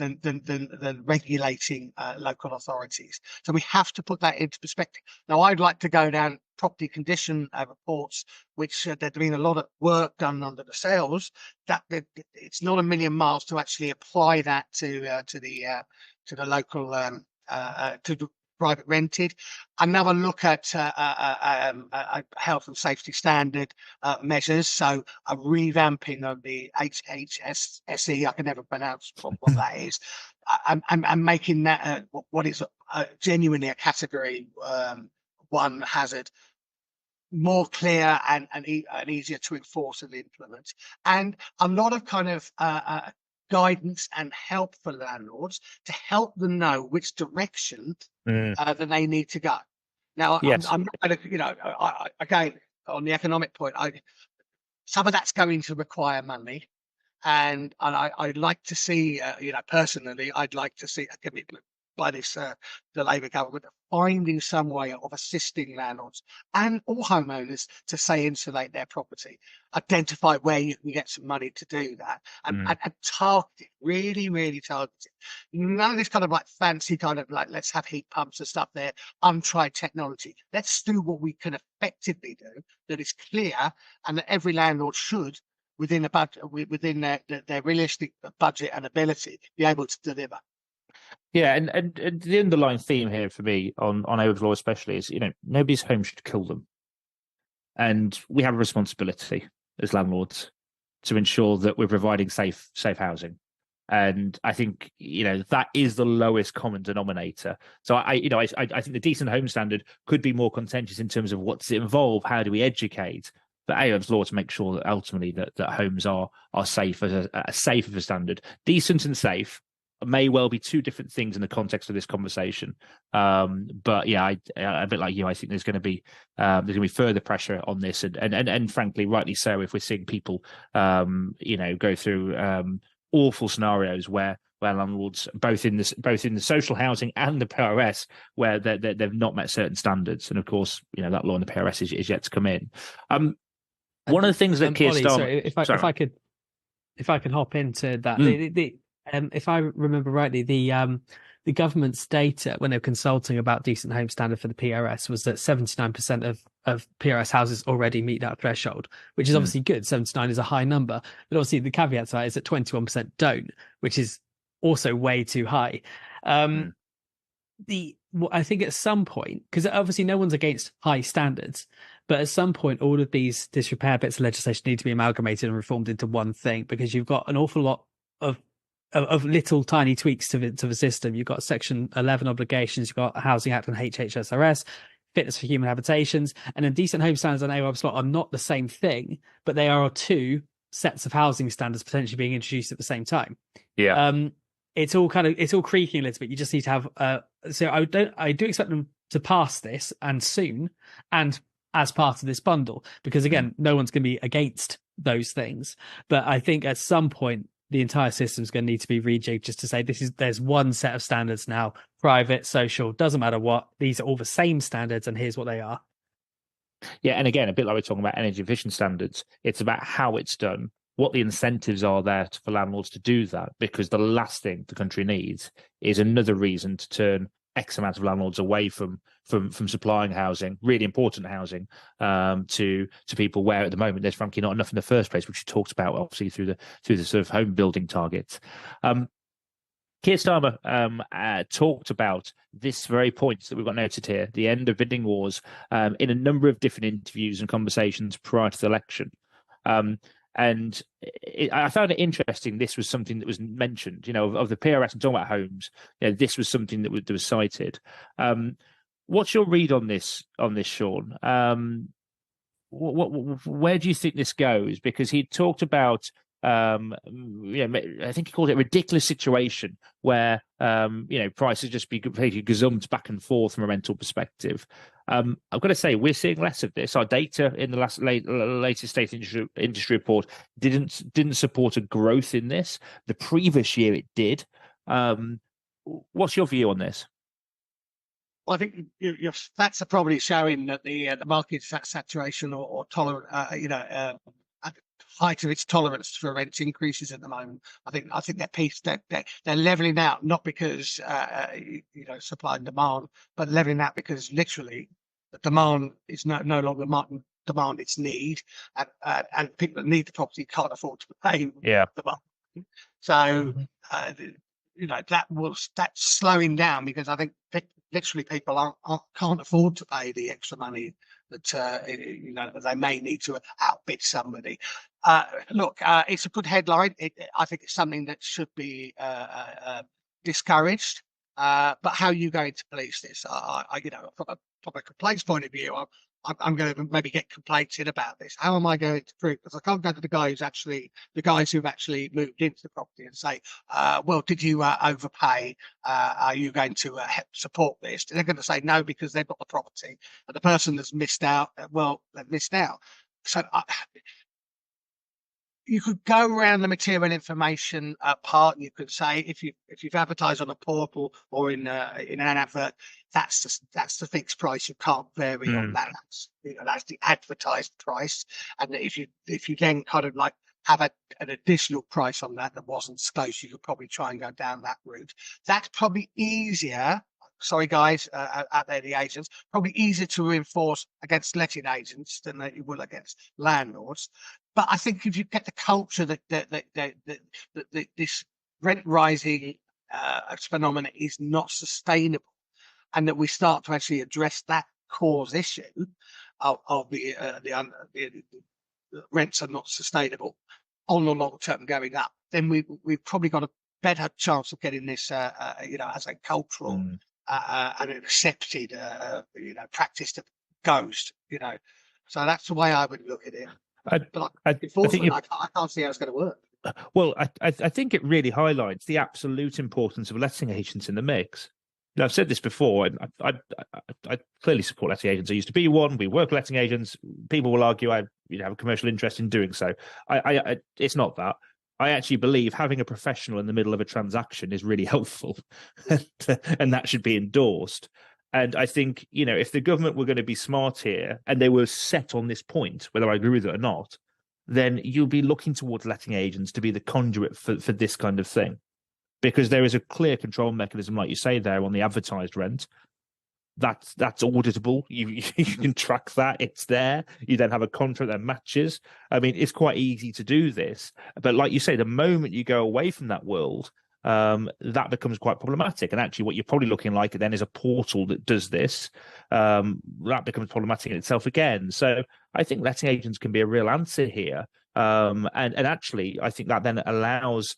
regulating local authorities. So we have to put that into perspective. Now, I'd like to go down property condition reports, which there's been a lot of work done under the sales. That it's not a million miles to actually apply that to the local to the private rented. Another look at health and safety standard measures. So a revamping of the HHSE, I can never pronounce what that is, and making that what is genuinely a category 1 hazard more clear and easier to enforce and implement. And a lot of kind of guidance and help for landlords to help them know which direction that they need to go. Now, yes. I'm not going to, again, on the economic point, some of that's going to require money. And I'd like to see, personally, I'd like to see a commitment by the Labour government finding some way of assisting landlords and all homeowners to, say, insulate their property, identify where you can get some money to do that, and target it, really target it. None of this kind of like fancy kind of like, let's have heat pumps and stuff there, untried technology. Let's do what we can effectively do that is clear and that every landlord should, within a budget, within their realistic budget and ability, be able to deliver. Yeah, and the underlying theme here for me on AWAB's law especially is, nobody's home should kill them. And we have a responsibility as landlords to ensure that we're providing safe housing. And I think, that is the lowest common denominator. So I think the decent home standard could be more contentious in terms of what's involved, how do we educate, but AWAB's law to make sure that ultimately that homes are safe as a safe of a standard. Decent and safe may well be two different things in the context of this conversation. But yeah, a bit like you, I think there's going to be further pressure on this, and frankly, rightly so, if we're seeing people, go through awful scenarios where landlords, both in the social housing and the PRS, where they've not met certain standards, and of course, that law in the PRS is yet to come in. One of the things that Keir Ollie, Starmer, if I could hop into that, if I remember rightly, the the government's data when they were consulting about decent home standard for the PRS was that 79% of PRS houses already meet that threshold, which is obviously good. 79 is a high number, but obviously the caveat to that is that 21% don't, which is also way too high. I think at some point, because obviously no one's against high standards, but at some point all of these disrepair bits of legislation need to be amalgamated and reformed into one thing, because you've got an awful lot of little tiny tweaks to the system. You've got Section 11 obligations, you've got Housing Act and HHSRS, fitness for human habitations, and then decent home standards and AWAB slot are not the same thing, but they are two sets of housing standards potentially being introduced at the same time. It's all creaking a little bit. You just need to have so I do expect them to pass this, and soon, and as part of this bundle, because again, no one's going to be against those things. But I think at some point the entire system is going to need to be rejigged, just to say there's one set of standards now, private, social, doesn't matter what, these are all the same standards and here's what they are. Yeah, and again, a bit like we're talking about energy efficient standards, it's about how it's done, what the incentives are there for landlords to do that, because the last thing the country needs is another reason to turn X amount of landlords away from supplying housing, really important housing, to people where at the moment there's frankly not enough in the first place, which you talked about obviously through the sort of home building targets. Keir Starmer talked about this very point that we've got noted here, the end of bidding wars, in a number of different interviews and conversations prior to the election. And I found it interesting. This was something that was mentioned, of the PRS and talking about homes. This was something that was cited. What's your read on this, Sean? Where do you think this goes? Because he talked about, I think he called it a ridiculous situation where, prices just be completely gazumped back and forth from a rental perspective. I've got to say, we're seeing less of this. Our data in the latest state industry report didn't support a growth in this. The previous year it did. What's your view on this? Well, I think your stats are probably showing that the market's at saturation or tolerant, at the height of its tolerance for rent increases at the moment. I think they're leveling out, not because supply and demand, but leveling out because literally the demand is no longer demand, it's need, and people that need the property can't afford to pay the demand. So that's slowing down, because I think literally people can't afford to pay the extra money that they may need to outbid somebody. Look, it's a good headline. I think it's something that should be discouraged. But how are you going to police this? From a complaints point of view, I'm going to maybe get complaints in about this. How am I going to prove? Because I can't go to the guys who've actually moved into the property and say, well, did you overpay? Are you going to support this? They're going to say no, because they've got the property. And the person that's missed out, they've missed out. So you could go around the material information part, and you could say if you've advertised on a portal or in an advert, that's the fixed price. You can't vary on that. That's the advertised price. And if you then kind of like have an additional price on that wasn't disclosed, you could probably try and go down that route. That's probably easier. Sorry, guys, out there, the agents, probably easier to enforce against letting agents than you will against landlords. But I think if you get the culture that this rent rising phenomenon is not sustainable, and that we start to actually address that cause issue of the rents are not sustainable on the long term going up, then we've probably got a better chance of getting this, as a cultural and an accepted, practice that goes, So that's the way I would look at it. I can't see how it's going to work. Well, I think it really highlights the absolute importance of letting agents in the mix. Now, I've said this before, and I clearly support letting agents. I used to be one. We work letting agents. People will argue I have a commercial interest in doing so. It's not that. I actually believe having a professional in the middle of a transaction is really helpful, and that should be endorsed. And I think, if the government were going to be smart here and they were set on this point, whether I agree with it or not, then you'll be looking towards letting agents to be the conduit for this kind of thing. because there is a clear control mechanism, like you say there, on the advertised rent. That's auditable. You can track that. It's there. You then have a contract that matches. I mean, it's quite easy to do this. But like you say, the moment you go away from that world, that becomes quite problematic. And actually, what you're probably looking like then is a portal that does this. That becomes problematic in itself again. So I think letting agents can be a real answer here. And actually, I think that then allows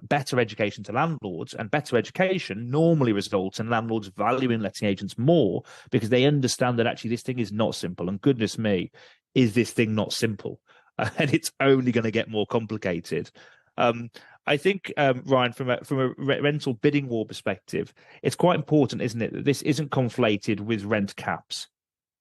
better education to landlords, and better education normally results in landlords valuing letting agents more because they understand that actually this thing is not simple. And goodness me, is this thing not simple? And it's only going to get more complicated. I think, Ryan, from a rental bidding war perspective, it's quite important, isn't it, that this isn't conflated with rent caps,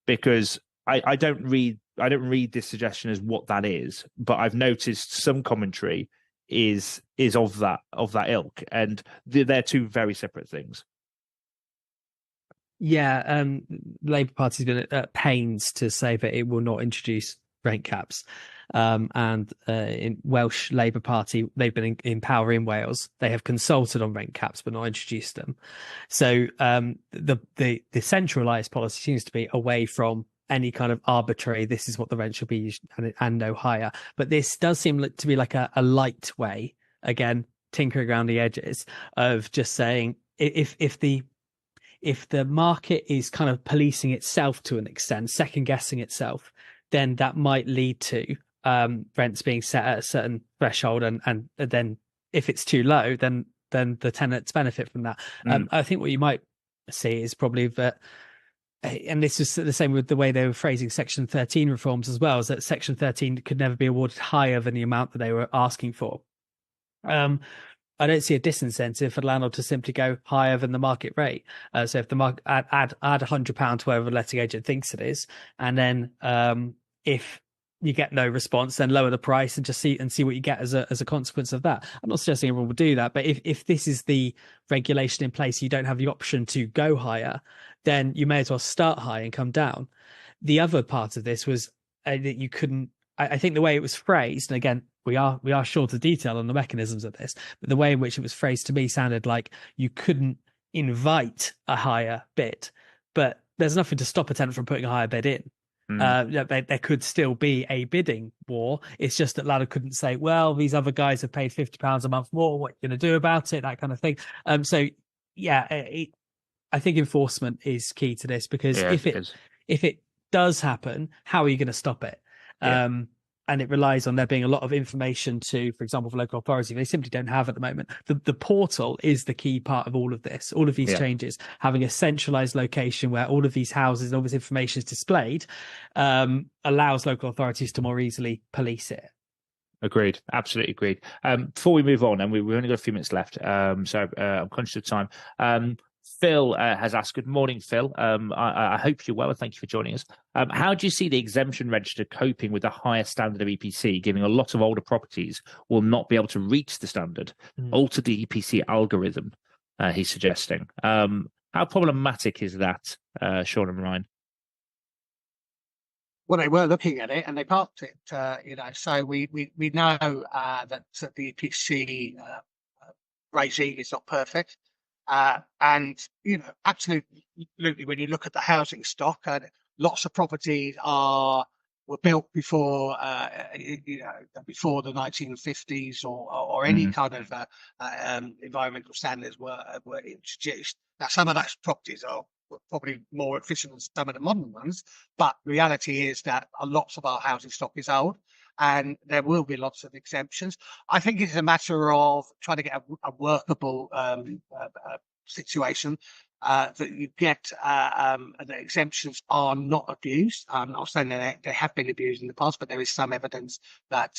because I don't read this suggestion as what that is, but I've noticed some commentary is of that ilk, and they're two very separate things. Yeah, Labour Party's been at pains to say that it will not introduce rent caps. And in Welsh Labour Party, they've been in power in Wales. They have consulted on rent caps but not introduced them. So the centralised policy seems to be away from any kind of arbitrary, this is what the rent should be and no higher. But this does seem to be like a light way, again, tinkering around the edges of just saying if the market is kind of policing itself to an extent, second guessing itself, then that might lead to rents being set at a certain threshold, and then if it's too low, then the tenants benefit from that. I think what you might see is probably that, and this is the same with the way they were phrasing Section 13 reforms as well, is that Section 13 could never be awarded higher than the amount that they were asking for. I don't see a disincentive for the landlord to simply go higher than the market rate. So if the market add £100 to whatever the letting agent thinks it is, and then if you get no response, then lower the price and just see what you get as a consequence of that. I'm not suggesting everyone will do that, but if this is the regulation in place, you don't have the option to go higher, then you may as well start high and come down. The other part of this was that you couldn't. I think the way it was phrased, and again, we are short of detail on the mechanisms of this, but the way in which it was phrased to me sounded like you couldn't invite a higher bid, but there's nothing to stop a tenant from putting a higher bid in. There could still be a bidding war. It's just that landlord couldn't say, well, these other guys have paid £50 a month more, what are you going to do about it, that kind of thing. So yeah, I think enforcement is key to this, because if it does happen, how are you going to stop it? And it relies on there being a lot of information to, for example, for local authority, they simply don't have at the moment. The portal is the key part of all of this, all of these changes. Having a centralized location where all of these houses and all this information is displayed allows local authorities to more easily police it. Agreed. Absolutely agreed. Before we move on, and we've only got a few minutes left, so I'm conscious of time. Phil has asked, good morning, Phil. I hope you're well, and thank you for joining us. How do you see the exemption register coping with the higher standard of EPC, given a lot of older properties will not be able to reach the standard? Alter the EPC algorithm, he's suggesting. How problematic is that, Sean and Ryan? Well, they were looking at it and they parked it, so we know that the EPC regime is not perfect. And absolutely, when you look at the housing stock, lots of properties were built before before the 1950s or any kind of environmental standards were introduced. Now, some of those properties are probably more efficient than some of the modern ones, but the reality is that lots of our housing stock is old, and there will be lots of exemptions. I think it's a matter of trying to get a workable situation that you get the exemptions are not abused. I'm not saying that they have been abused in the past, but there is some evidence that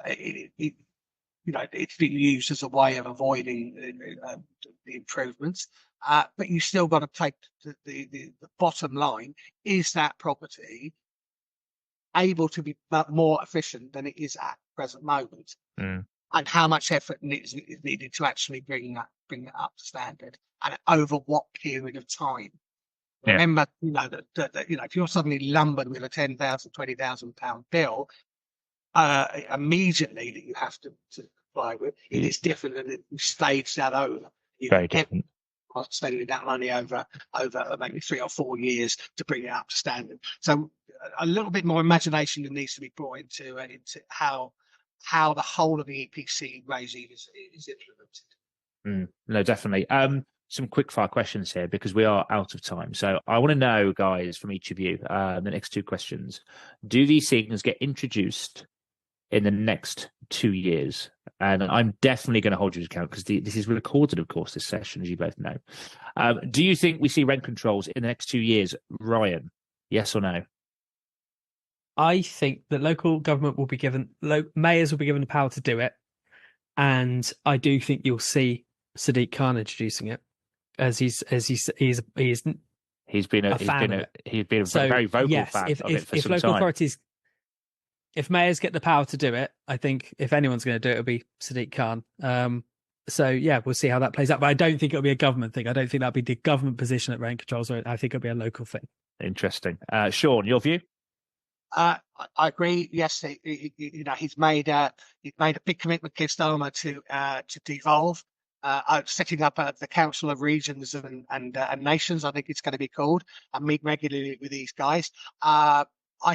it's been used as a way of avoiding the improvements. But you still got to take the bottom line: is that property able to be more efficient than it is at the present moment? And how much effort is needed to actually bring it up to standard, and over what period of time? Remember, that if you're suddenly lumbered with a £10,000, £20,000 bill, immediately that you have to plywood. It is different, and it stage that over. Very different. Spending that money over maybe 3 or 4 years to bring it up to standard. So a little bit more imagination needs to be brought into how the whole of the EPC regime is implemented. No, definitely. Some quick fire questions here because we are out of time. So I want to know, guys, from each of you, the next 2 questions. Do these things get introduced in the next 2 years? And I'm definitely going to hold you to account because this is recorded, of course, this session, as you both know. Do you think we see rent controls in the next 2 years? Ryan, yes or no? I think that local government will be given, mayors will be given the power to do it. And I do think you'll see Sadiq Khan introducing it as he's been a very vocal fan of it for if some local time. authorities, if mayors get the power to do it, I think if anyone's going to do it, it'll be Sadiq Khan. So yeah, we'll see how that plays out. But I don't think it'll be a government thing. I don't think that'll be the government position at rent controls. I think it'll be a local thing. Interesting. Sean, your view? I agree. Yes, he's made a big commitment, Keir Starmer, to devolve, setting up the Council of Regions and Nations. I think it's going to be called, and meet regularly with these guys. I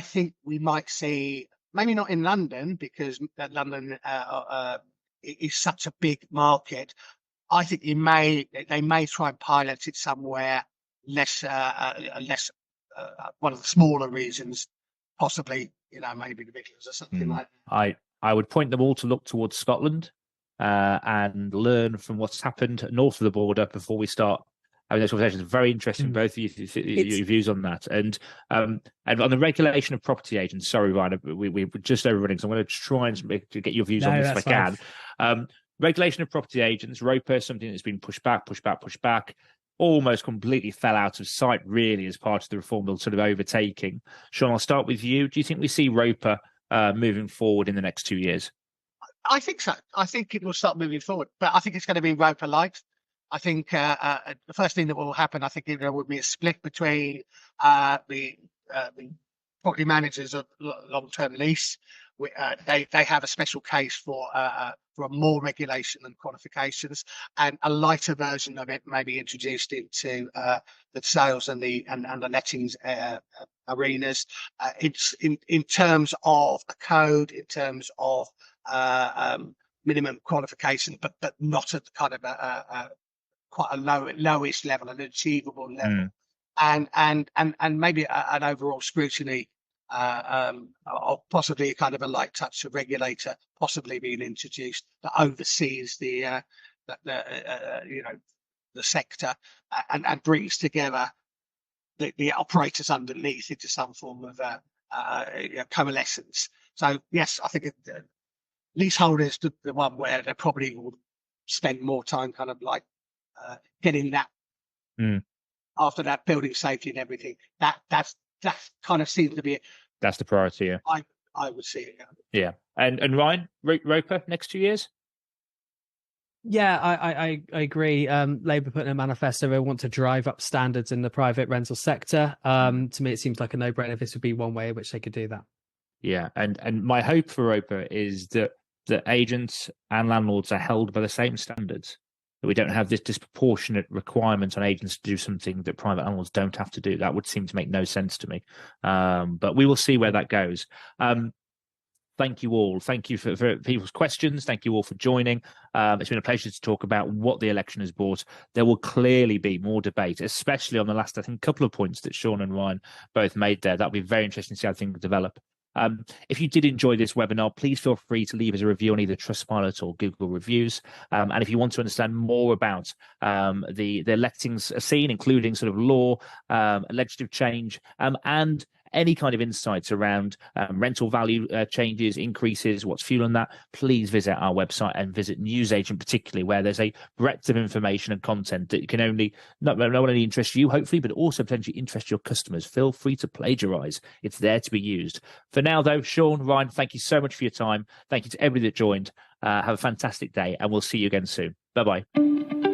think we might see, maybe not in London because London is such a big market. I think they may try and pilot it somewhere less one of the smaller regions. Possibly, maybe the Midlands or something like that. I would point them all to look towards Scotland and learn from what's happened north of the border before we start having those conversations. Very interesting, both of your views on that. And on the regulation of property agents, sorry, Ryan, we're just overrunning, so I'm going to try and get your views on this if I can. Regulation of property agents, ROPA, something that's been pushed back, almost completely fell out of sight, really, as part of the reform bill sort of overtaking. Sean, I'll start with you. Do you think we see ROPA moving forward in the next 2 years? I think so. I think it will start moving forward, but I think it's going to be ROPA light. I think the first thing that will happen, I think there will be a split between the property managers of long-term lease. They have a special case for more regulation and qualifications, and a lighter version of it may be introduced into the sales and the lettings arenas. It's in terms of a code, in terms of minimum qualifications, but not at kind of quite a lowish level, an achievable level, and maybe an overall scrutiny. Or possibly kind of a light touch of regulator possibly being introduced that oversees the sector and brings together the operators underneath into some form of coalescence. So yes, I think leasehold is the one where they probably will spend more time kind of like getting that after that building safety and everything. That kind of seems to be that's the priority. Yeah, I would see it. Yeah, and Ryan, ROPA next 2 years. Yeah, I agree. Labour put in a manifesto they want to drive up standards in the private rental sector. To me, it seems like a no-brainer. This would be one way in which they could do that. Yeah, and my hope for ROPA is that agents and landlords are held by the same standards. That we don't have this disproportionate requirement on agents to do something that private landlords don't have to do. That would seem to make no sense to me. But we will see where that goes. Thank you all. Thank you for people's questions. Thank you all for joining. It's been a pleasure to talk about what the election has brought. There will clearly be more debate, especially on the last, I think, couple of points that Sean and Ryan both made there. That'll be very interesting to see how things develop. If you did enjoy this webinar, please feel free to leave us a review on either Trustpilot or Google Reviews. And if you want to understand more about the lettings scene, including sort of law, legislative change, and any kind of insights around rental value changes, increases, what's fueling that, please visit our website and visit Newsagent particularly, where there's a breadth of information and content that can not only interest you, hopefully, but also potentially interest your customers. Feel free to plagiarize. It's there to be used. For now, though, Sean, Ryan, thank you so much for your time. Thank you to everybody that joined. Have a fantastic day, and we'll see you again soon. Bye-bye.